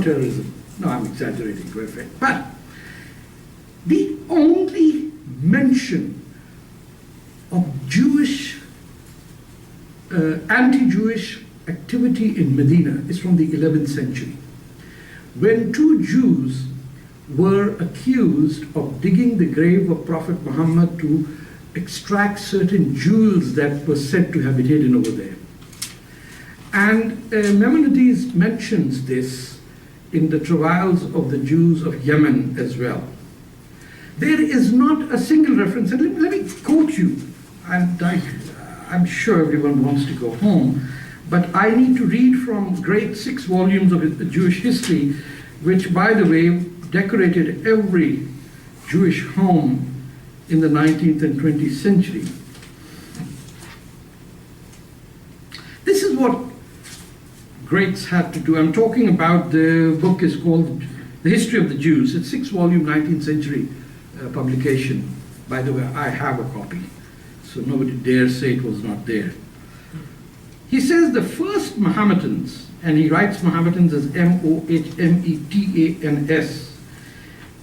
terrorism. No, I'm exaggerating to effect. But the only mention of Jewish, anti-Jewish activity in Medina is from the 11th century, when two Jews were accused of digging the grave of Prophet Muhammad to extract certain jewels that were said to have been hidden over there. And Maimonides mentions this in the trials of the Jews of Yemen as well. There is not a single reference, and let me quote you. I'm sure everyone wants to go home, but I need to read from great 6 volumes of Jewish history, which, by the way, decorated every Jewish home in the 19th and 20th century. This is what greats had to do. I'm talking about, the book is called The History of the Jews. It's 6-volume 19th century publication. By the way, I have a copy, so nobody dare say it was not there. He says the first Mohammedans, and he writes Mohammedans as Mohammetans,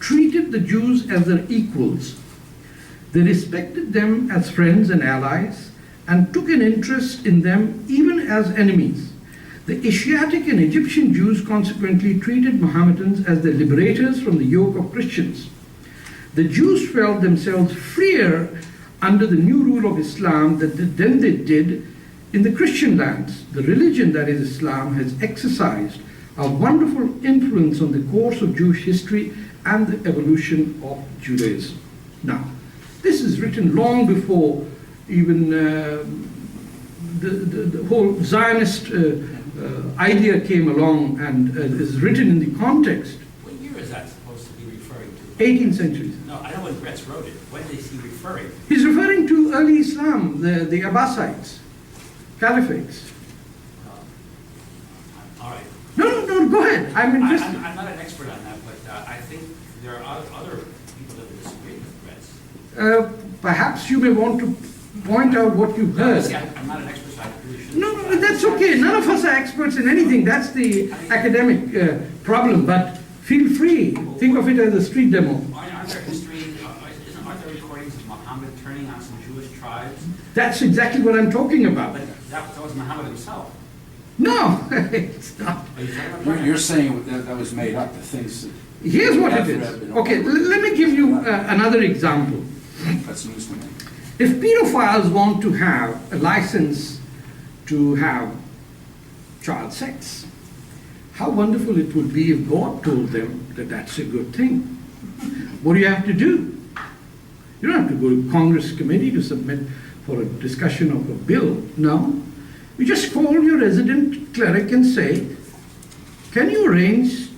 treated the Jews as their equals. They respected them as friends and allies and took an interest in them even as enemies. The Asiatic and Egyptian Jews consequently treated Mohammedans as their liberators from the yoke of Christians. The Jews felt themselves freer under the new rule of Islam than they did in the Christian lands. The religion, that is Islam, has exercised a wonderful influence on the course of Jewish history and the evolution of Judaism. Now, this is written long before even the whole Zionist idea came along, and is written in the context. What year is that supposed to be referring to? 18th century. No, I know when Gretz wrote it. When is he referring? He's referring to early Islam, the Abbasites, caliphates. All right. No, go ahead. I'm interested. I'm not an expert on that, but I think there are other people that would disagree with Gretz. Perhaps you may want to point out what you've heard. See, I'm not an expert, so I really shouldn't. No, that's okay. None of us are experts in anything. That's the academic problem. But feel free. Think of it as a street demo. Aren't there aren't there recordings of Muhammad turning on some Jewish tribes? That's exactly what I'm talking about. But that was Muhammad himself. No, it's not. Are you talking about You're saying that was made up, the things that... Here's what it is. Okay, let me give you another example. That's news to me. If pedophiles want to have a license to have child sex, how wonderful it would be if God told them that that's a good thing. What do you have to do? You don't have to go to Congress committee to submit for a discussion of a bill. No. You just call your resident cleric and say, can you arrange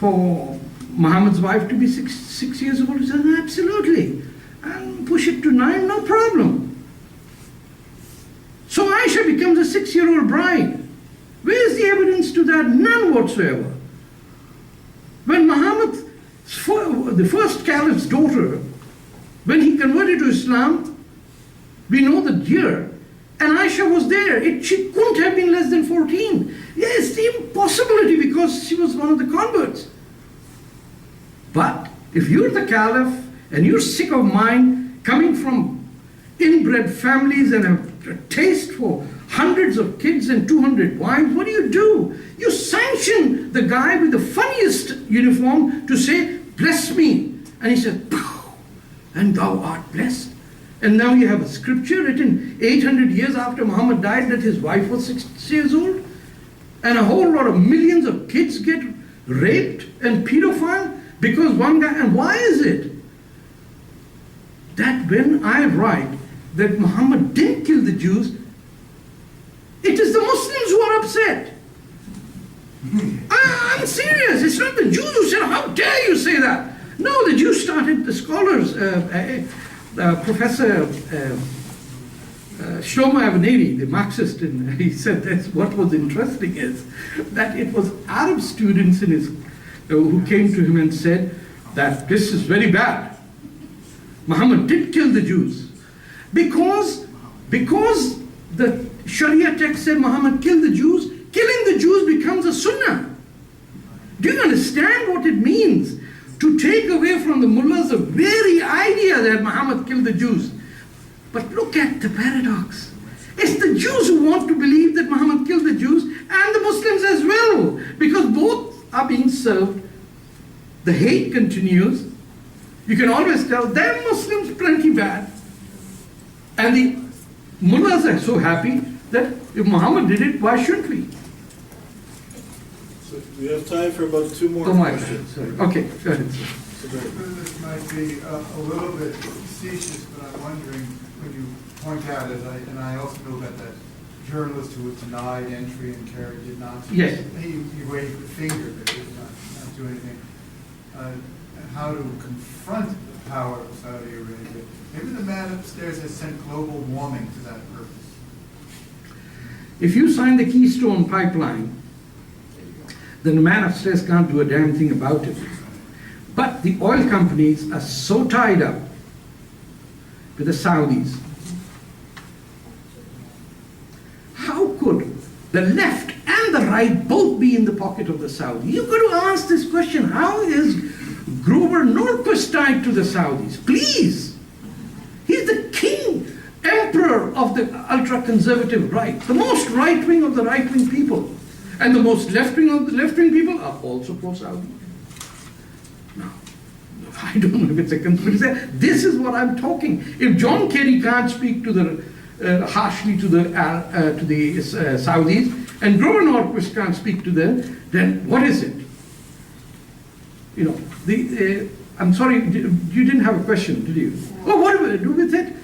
for Muhammad's wife to be six years old? He says, absolutely. And push it to 9, no problem. So Aisha becomes a 6-year-old bride. Where is the evidence to that? None whatsoever. When Muhammad, the first caliph's daughter, when he converted to Islam, we know the year, and Aisha was there. She couldn't have been less than 14. Yes, the impossibility because she was one of the converts. But if you're the caliph and you're sick of mind, coming from inbred families and have a taste for hundreds of kids and 200 wives, what do? You sanction the guy with the funniest uniform to say, bless me. And he said, pow, and thou art blessed. And now you have a scripture written 800 years after Muhammad died that his wife was 6 years old. And a whole lot of millions of kids get raped and pedophile because one guy, and why is it that when I write that Muhammad didn't kill the Jews, it is the Muslims who are upset. I'm serious. It's not the Jews who said, how dare you say that? No, the Jews started, the scholars, Professor Shlomo Avneri, the Marxist, and he said that's what was interesting is that it was Arab students in his, who came to him and said that this is very bad. Muhammad did kill the Jews. Because the Sharia text said Muhammad killed the Jews, killing the Jews becomes a sunnah. Do you understand what it means to take away from the mullahs the very idea that Muhammad killed the Jews? But look at the paradox. It's the Jews who want to believe that Muhammad killed the Jews and the Muslims as well, because both are being served. The hate continues. You can always tell them Muslims plenty bad. And the mullahs are so happy that if Muhammad did it, why shouldn't we? So we have time for about 2 more Oh my questions. God, sorry. Okay, go ahead. This might be a little bit facetious, but I'm wondering, when you point out, and I also know that that journalist who was denied entry and Kerry did not. Yes. He waved the finger, but did not do anything. How to confront the power of Saudi Arabia. Maybe the man upstairs has sent global warming to that purpose. If you sign the Keystone Pipeline, then the man upstairs can't do a damn thing about it. But the oil companies are so tied up with the Saudis. How could the left and the right both be in the pocket of the Saudis? You've got to ask this question, how is Grover Norquist tied to the Saudis? Please! He's the king, emperor of the ultra-conservative right, the most right-wing of the right-wing people. And the most left-wing of the left-wing people are also pro-Saudi. Now, I don't know if it's a conspiracy. This is what I'm talking. If John Kerry can't speak to the harshly to the Saudis, and Grover Norquist can't speak to them, then what is it? You know, I'm sorry, you didn't have a question, did you? Oh, what do we do with it?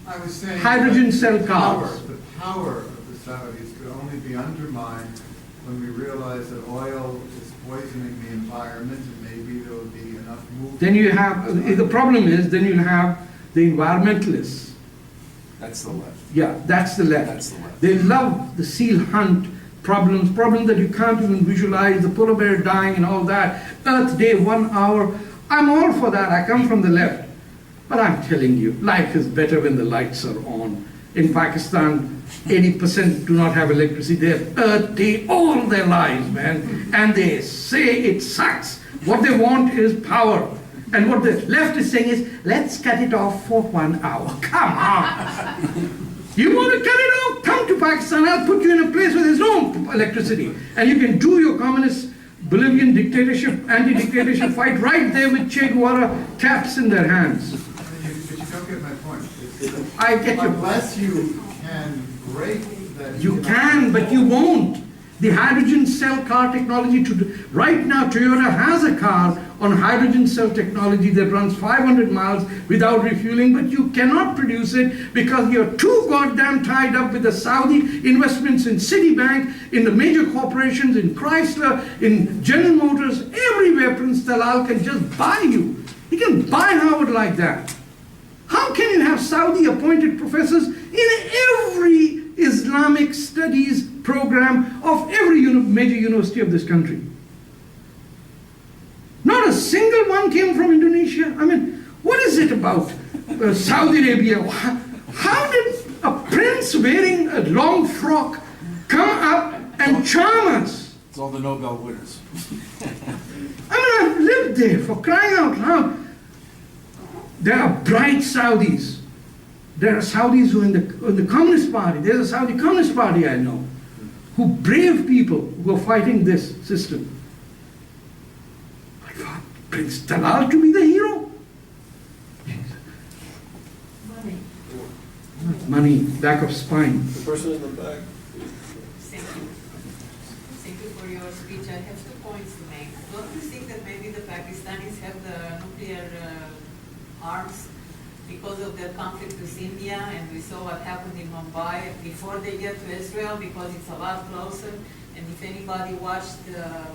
I was saying hydrogen cell cars. The power of the Saudis could only be undermined when we realize that oil is poisoning the environment, and maybe there would be enough movement. Then you have, the problem is, then you'll have the environmentalists. That's the left. Yeah, that's the left. That's the left. They love the seal hunt problems that you can't even visualize, the polar bear dying and all that. Earth Day, 1 hour. I'm all for that. I come from the left. But I'm telling you, life is better when the lights are on. In Pakistan, 80% do not have electricity. They have Earth Day all their lives, man. And they say it sucks. What they want is power. And what the left is saying is, let's cut it off for 1 hour. Come on. You want to cut it off? Come to Pakistan. I'll put you in a place where there's no electricity. And you can do your communist Bolivian dictatorship, anti-dictatorship fight right there with Che Guevara caps in their hands. But you don't get my point. I get your point. Unless you can break that. You can, but you won't. The hydrogen cell car technology, right now Toyota has a car on hydrogen cell technology that runs 500 miles without refueling, but you cannot produce it because you're too goddamn tied up with the Saudi investments in Citibank, in the major corporations, in Chrysler, in General Motors, everywhere Prince Talal can just buy you. He can buy Howard like that. How can you have Saudi appointed professors in every Islamic studies program of every major university of this country? Not a single one came from Indonesia. I mean, what is it about Saudi Arabia? How did a prince wearing a long frock come up and charm us? It's all the Nobel winners. I mean, I've lived there, for crying out loud. There are bright Saudis. There are Saudis who are in the Communist Party. There's a Saudi Communist Party I know, who brave people who are fighting this system. Like for Prince Talal to be the hero? Money, lack of spine. The person in the back. Thank you. Thank you for your speech. I have 2 points to make. Don't you think that maybe the Pakistanis have the nuclear arms because of their conflict with India, and we saw what happened in Mumbai before they get to Israel, because it's a lot closer? And if anybody watched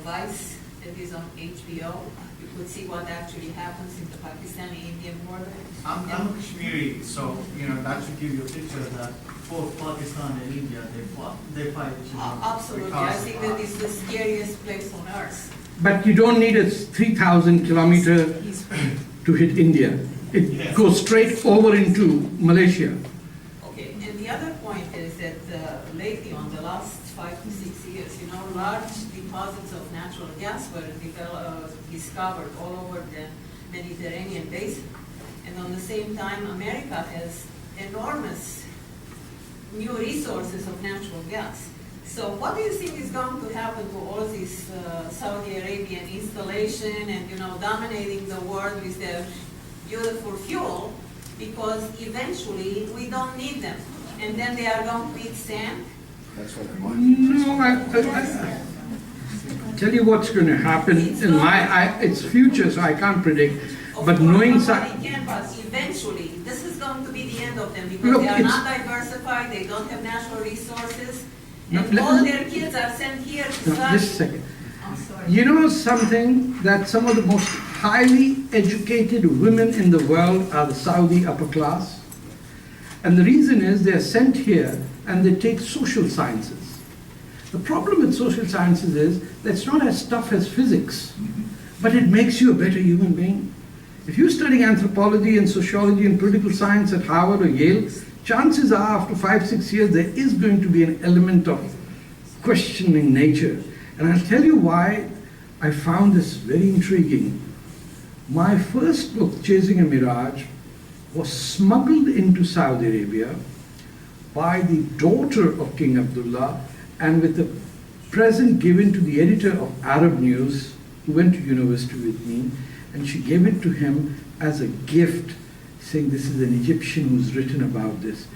Vice, that is on HBO, you could see what actually happens in the Pakistani-Indian border. I'm a Kashmiri, so that should give you a picture that both Pakistan and India, they fight each other. Absolutely, I think that is the scariest place on earth. But you don't need a 3,000 kilometer to hit India. It goes straight over into Malaysia. Okay, and the other point is that lately, on the last 5 to 6 years, large deposits of natural gas were discovered all over the Mediterranean basin. And on the same time, America has enormous new resources of natural gas. So what do you think is going to happen to all this Saudi Arabian installation and, dominating the world with their beautiful fuel? Because eventually we don't need them. And then they are going to eat sand. That's what I want. No, I tell you what's going to happen in it's future, so I can't predict. But knowing nobody can, but eventually this is going to be the end of them, because Look, they are not diversified, they don't have natural resources, and No, all their kids are sent here to study. just a second. I'm sorry. You know something, that some of the most highly educated women in the world are the Saudi upper class? And the reason is they're sent here and they take social sciences. The problem with social sciences is that it's not as tough as physics, but it makes you a better human being. If you study anthropology and sociology and political science at Harvard or Yale, chances are after 5-6 years there is going to be an element of questioning nature. And I'll tell you why I found this very intriguing. My first book, Chasing a Mirage, was smuggled into Saudi Arabia by the daughter of King Abdullah, and with a present given to the editor of Arab News, who went to university with me, and she gave it to him as a gift, saying this is an Egyptian who's written about this.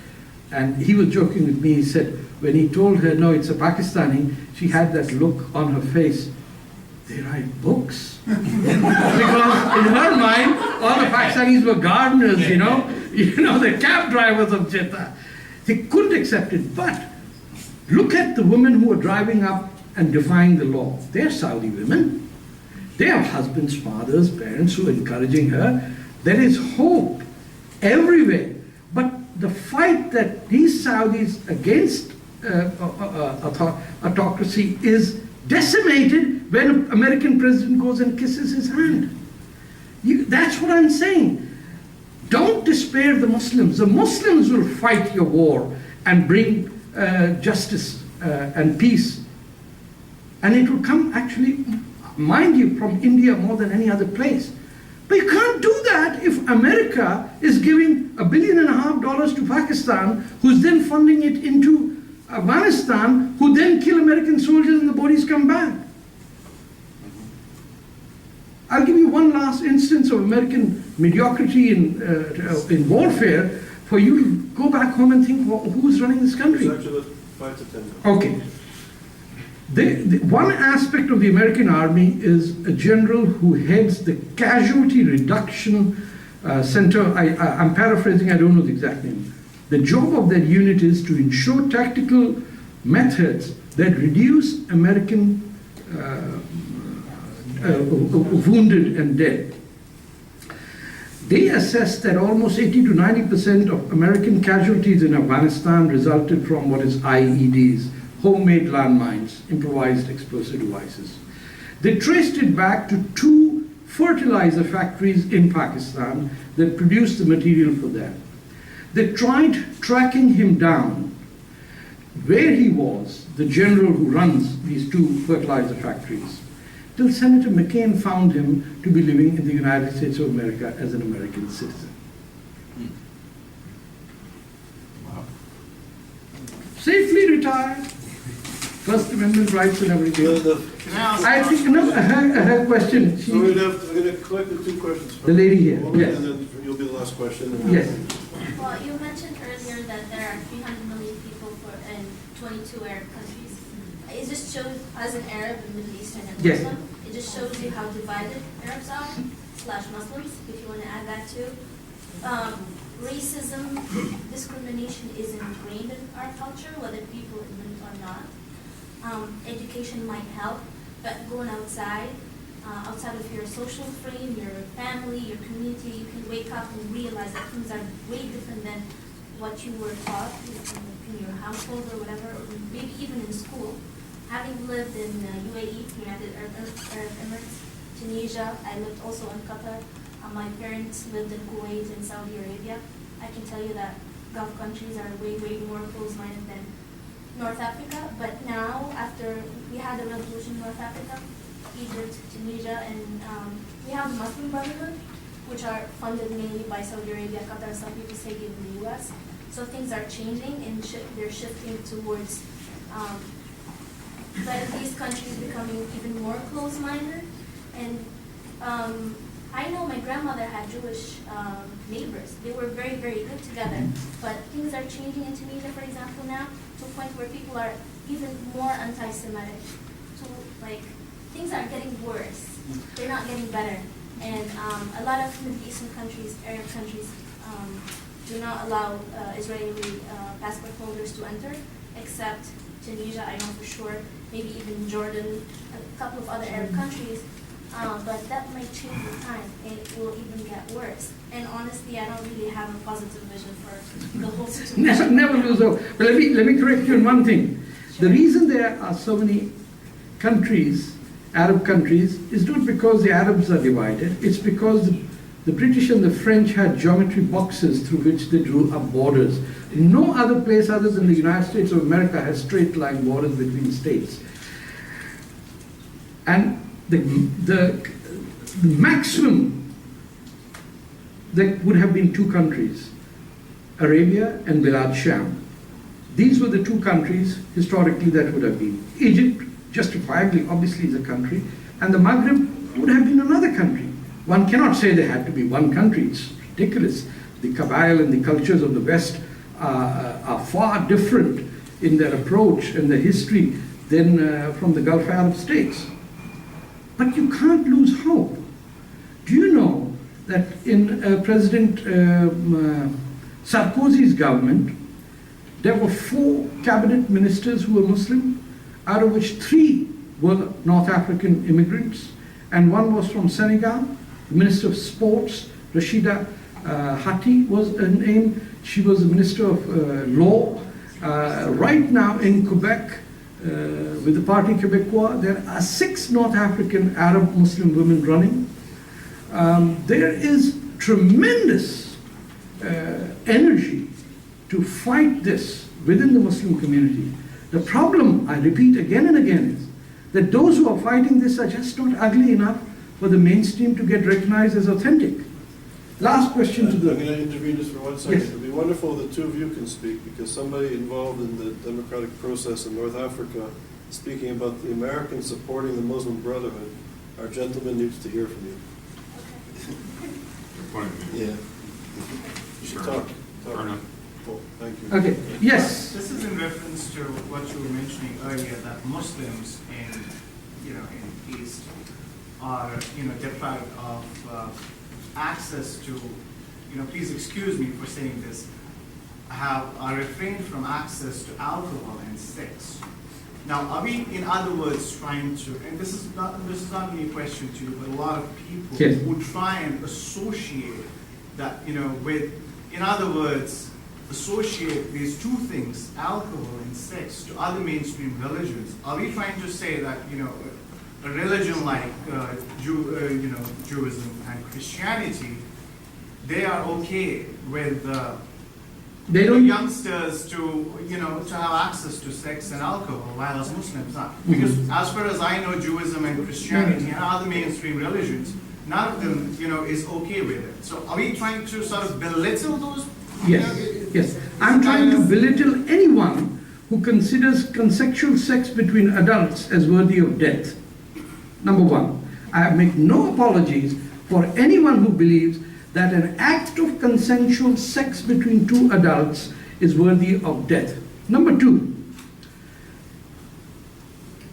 And he was joking with me. He said, when he told her, no, it's a Pakistani, she had that look on her face. They write books? Because in her mind, all the Pakistanis were gardeners, the cab drivers of Jeddah. They couldn't accept it. But look at the women who are driving up and defying the law. They're Saudi women. They have husbands, fathers, parents who are encouraging her. There is hope everywhere. But the fight that these Saudis against autocracy is decimated when an American president goes and kisses his hand. That's what I'm saying. Don't despair the Muslims. The Muslims will fight your war and bring justice and peace. And it will come, actually, mind you, from India more than any other place. But you can't do that if America is giving $1.5 billion to Pakistan, who's then funding it into Afghanistan, who then kill American soldiers and the bodies come back. I'll give you one last instance of American mediocrity in warfare for you to go back home and think, well, who's running this country? It's actually 5 to 10. Okay. One aspect of the American army is a general who heads the casualty reduction center. I'm paraphrasing, I don't know the exact name. The job of that unit is to ensure tactical methods that reduce American wounded and dead. They assessed that almost 80 to 90% of American casualties in Afghanistan resulted from what is IEDs, homemade landmines, improvised explosive devices. They traced it back to 2 fertilizer factories in Pakistan that produced the material for them. They tried tracking him down where he was, the general who runs these 2 fertilizer factories, till Senator McCain found him to be living in the United States of America as an American citizen. Wow. Safely retired, First Amendment rights and everything. Can I ask? I think, no, her question. So we're going to collect the 2 questions first. The lady here, One, yes. And then you'll be the last question. And Yes. Well, you mentioned earlier that there are 300 million people in 22 Arab countries. It just shows, as an Arab and Middle Eastern and Yes. Muslim, it just shows you how divided Arabs are, / Muslims, if you want to add that too. Racism, discrimination is ingrained in our culture, whether people admit it or not. Education might help, but going outside of your social frame, your family, your community, you can wake up and realize that things are way different than what you were taught in your household or whatever, or maybe even in school. Having lived in UAE, United Arab Emirates, Tunisia, I lived also in Qatar. My parents lived in Kuwait and Saudi Arabia. I can tell you that Gulf countries are way, way more close-minded than North Africa. But now, after we had a revolution in North Africa, Egypt, Tunisia, and we have the Muslim Brotherhood, which are funded mainly by Saudi Arabia, Qatar, some people say even the US. So things are changing and they're shifting towards these countries becoming even more close-minded. And I know my grandmother had Jewish neighbors. They were very, very good together. But things are changing in Tunisia, for example, now, to a point where people are even more anti-Semitic. So, like, things are getting worse. They're not getting better. And a lot of Middle Eastern countries, Arab countries, do not allow Israeli passport holders to enter, except Tunisia, I know for sure, maybe even Jordan, a couple of other Arab countries. But that might change with time, and it will even get worse. And honestly, I don't really have a positive vision for the whole situation. Never lose hope. But let me correct you on one thing. The reason there are so many countries, Arab countries, is not because the Arabs are divided. It's because the British and the French had geometry boxes through which they drew up borders. No other place other than the United States of America has straight line borders between states. And the maximum, there would have been 2 countries, Arabia and Bilad Sham. These were the 2 countries historically that would have been. Egypt, justifiably, obviously, is a country, and the Maghreb would have been another country. One cannot say there had to be one country. It's ridiculous. The Kabyle and the cultures of the West are far different in their approach and their history than from the Gulf Arab states. But you can't lose hope. Do you know that in President Sarkozy's government, there were 4 cabinet ministers who were Muslim, out of which 3 were North African immigrants, and one was from Senegal. The Minister of Sports, Rashida Hati was her name. She was the Minister of Law. Right now in Quebec, with the Parti Québécois, there are 6 North African Arab Muslim women running. There is tremendous energy to fight this within the Muslim community. The problem, I repeat again and again, is that those who are fighting this are just not ugly enough for the mainstream to get recognized as authentic. Last question to the... I'm going to intervene just for 1 second. Yes. It would be wonderful if the 2 of you can speak, because somebody involved in the democratic process in North Africa speaking about the Americans supporting the Muslim Brotherhood. Our gentleman needs to hear from you. Yeah. You should talk. Fair enough. Cool. Thank you. Okay, yes. This is in reference to what you were mentioning earlier, that Muslims in, in East are, deprived of access to, please excuse me for saying this, are refrained from access to alcohol and sex. Now, are we, in other words, trying to, and this is not only a question to you, but a lot of people Yes. who try and associate that, with, in other words, associate these 2 things, alcohol and sex, to other mainstream religions. Are we trying to say that, a religion like Judaism and Christianity, they are okay with They don't... youngsters to have access to sex and alcohol, while as Muslims not? Because as far as I know, Judaism and Christianity and other mainstream religions, none of them, is okay with it. So are we trying to sort of belittle those? Yes. I'm trying to belittle anyone who considers consensual sex between adults as worthy of death. Number 1, I make no apologies for anyone who believes that an act of consensual sex between 2 adults is worthy of death. Number 2,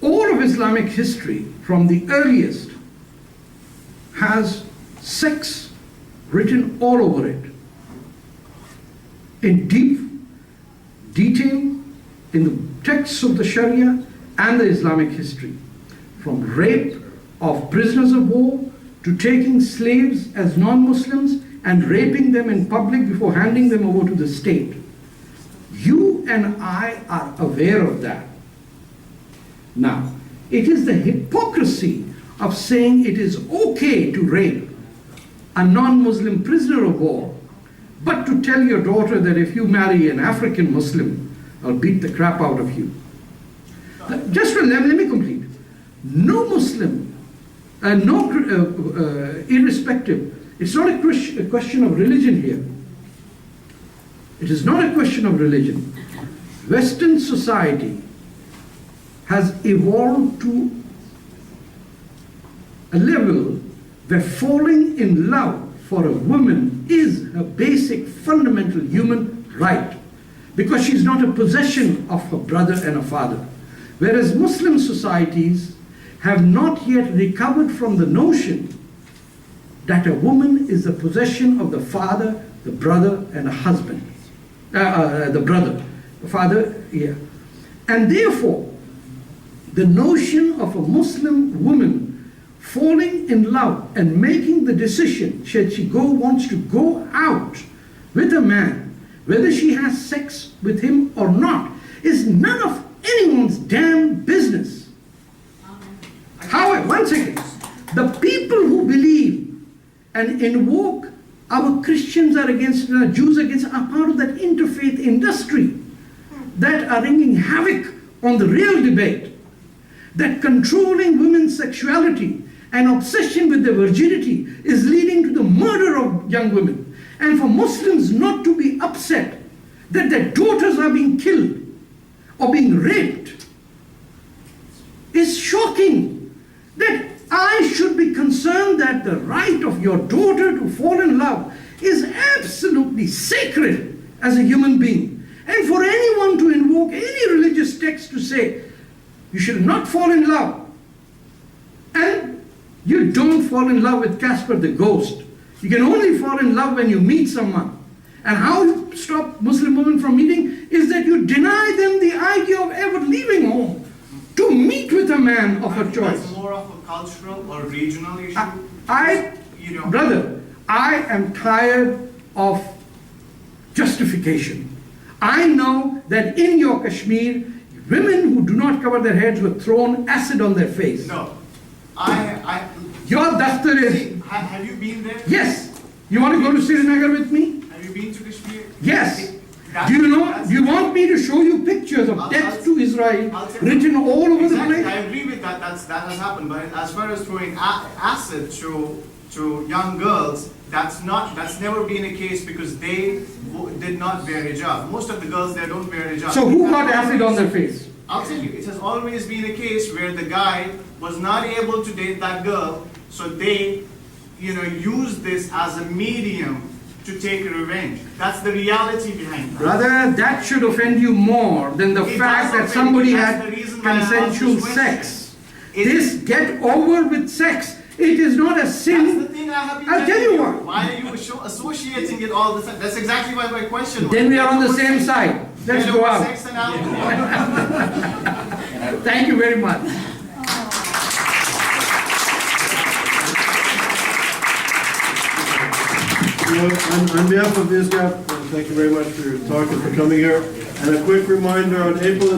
all of Islamic history from the earliest has sex written all over it, in deep detail in the texts of the Sharia and the Islamic history, from rape of prisoners of war to taking slaves as non-Muslims and raping them in public before handing them over to the state. You and I are aware of that. Now, it is the hypocrisy of saying it is okay to rape a non-Muslim prisoner of war, but to tell your daughter that if you marry an African Muslim, I'll beat the crap out of you. Let me complete. No Muslim, irrespective, it's not a question of religion here. It is not a question of religion. Western society has evolved to a level where falling in love for a woman is a basic fundamental human right, because she's not a possession of her brother and her father. Whereas Muslim societies have not yet recovered from the notion that a woman is the possession of the father, the brother, and a husband. And therefore, the notion of a Muslim woman falling in love and making the decision, should she wants to go out with a man, whether she has sex with him or not, is none of anyone's damn business. However, one second, the people who believe and invoke our Christians are against, Jews against, are part of that interfaith industry that are wreaking havoc on the real debate, that controlling women's sexuality and obsession with their virginity is leading to the murder of young women. And for Muslims not to be upset that their daughters are being killed or being raped is shocking. That I should be concerned that the right of your daughter to fall in love is absolutely sacred as a human being. And for anyone to invoke any religious text to say, you should not fall in love, and you don't fall in love with Casper the ghost. You can only fall in love when you meet someone. And how you stop Muslim women from meeting is that you deny them the idea of ever leaving home to meet with a man of her choice. That's more of a cultural or regional issue. You know, Brother, I am tired of justification. I know that in your Kashmir, women who do not cover their heads were thrown acid on their face. no. Your daftar is, Have you been there? yes. You want to go to Srinagar with me? Have you been to Kashmir? Yes. That- Do you know, that's- do you want me to show you pictures of death to Israel written all over the Exactly, I place? agree with that, that has happened, but as far as throwing acid to young girls, that's never been a case because they did not wear hijab. Most of the girls there don't wear hijab. So who got acid on their face? I'll tell you, it has always been a case where the guy was not able to date that girl, so they, use this as a medium to take revenge. That's the reality behind that. Brother, that should offend you more than the It fact does that offend somebody me. That's had the reason why I asked consensual this question. sex. It This is- get over with sex. It is not a That's the sin. thing I have been I'll tell telling you what. Why are you associating it all the time? That's exactly what my question was. Then we are on the same side. Let's Get go over out. Sex and alcohol. Thank you very much. On behalf of ISGAP, thank you very much for your talk and for coming here. And a quick reminder, on April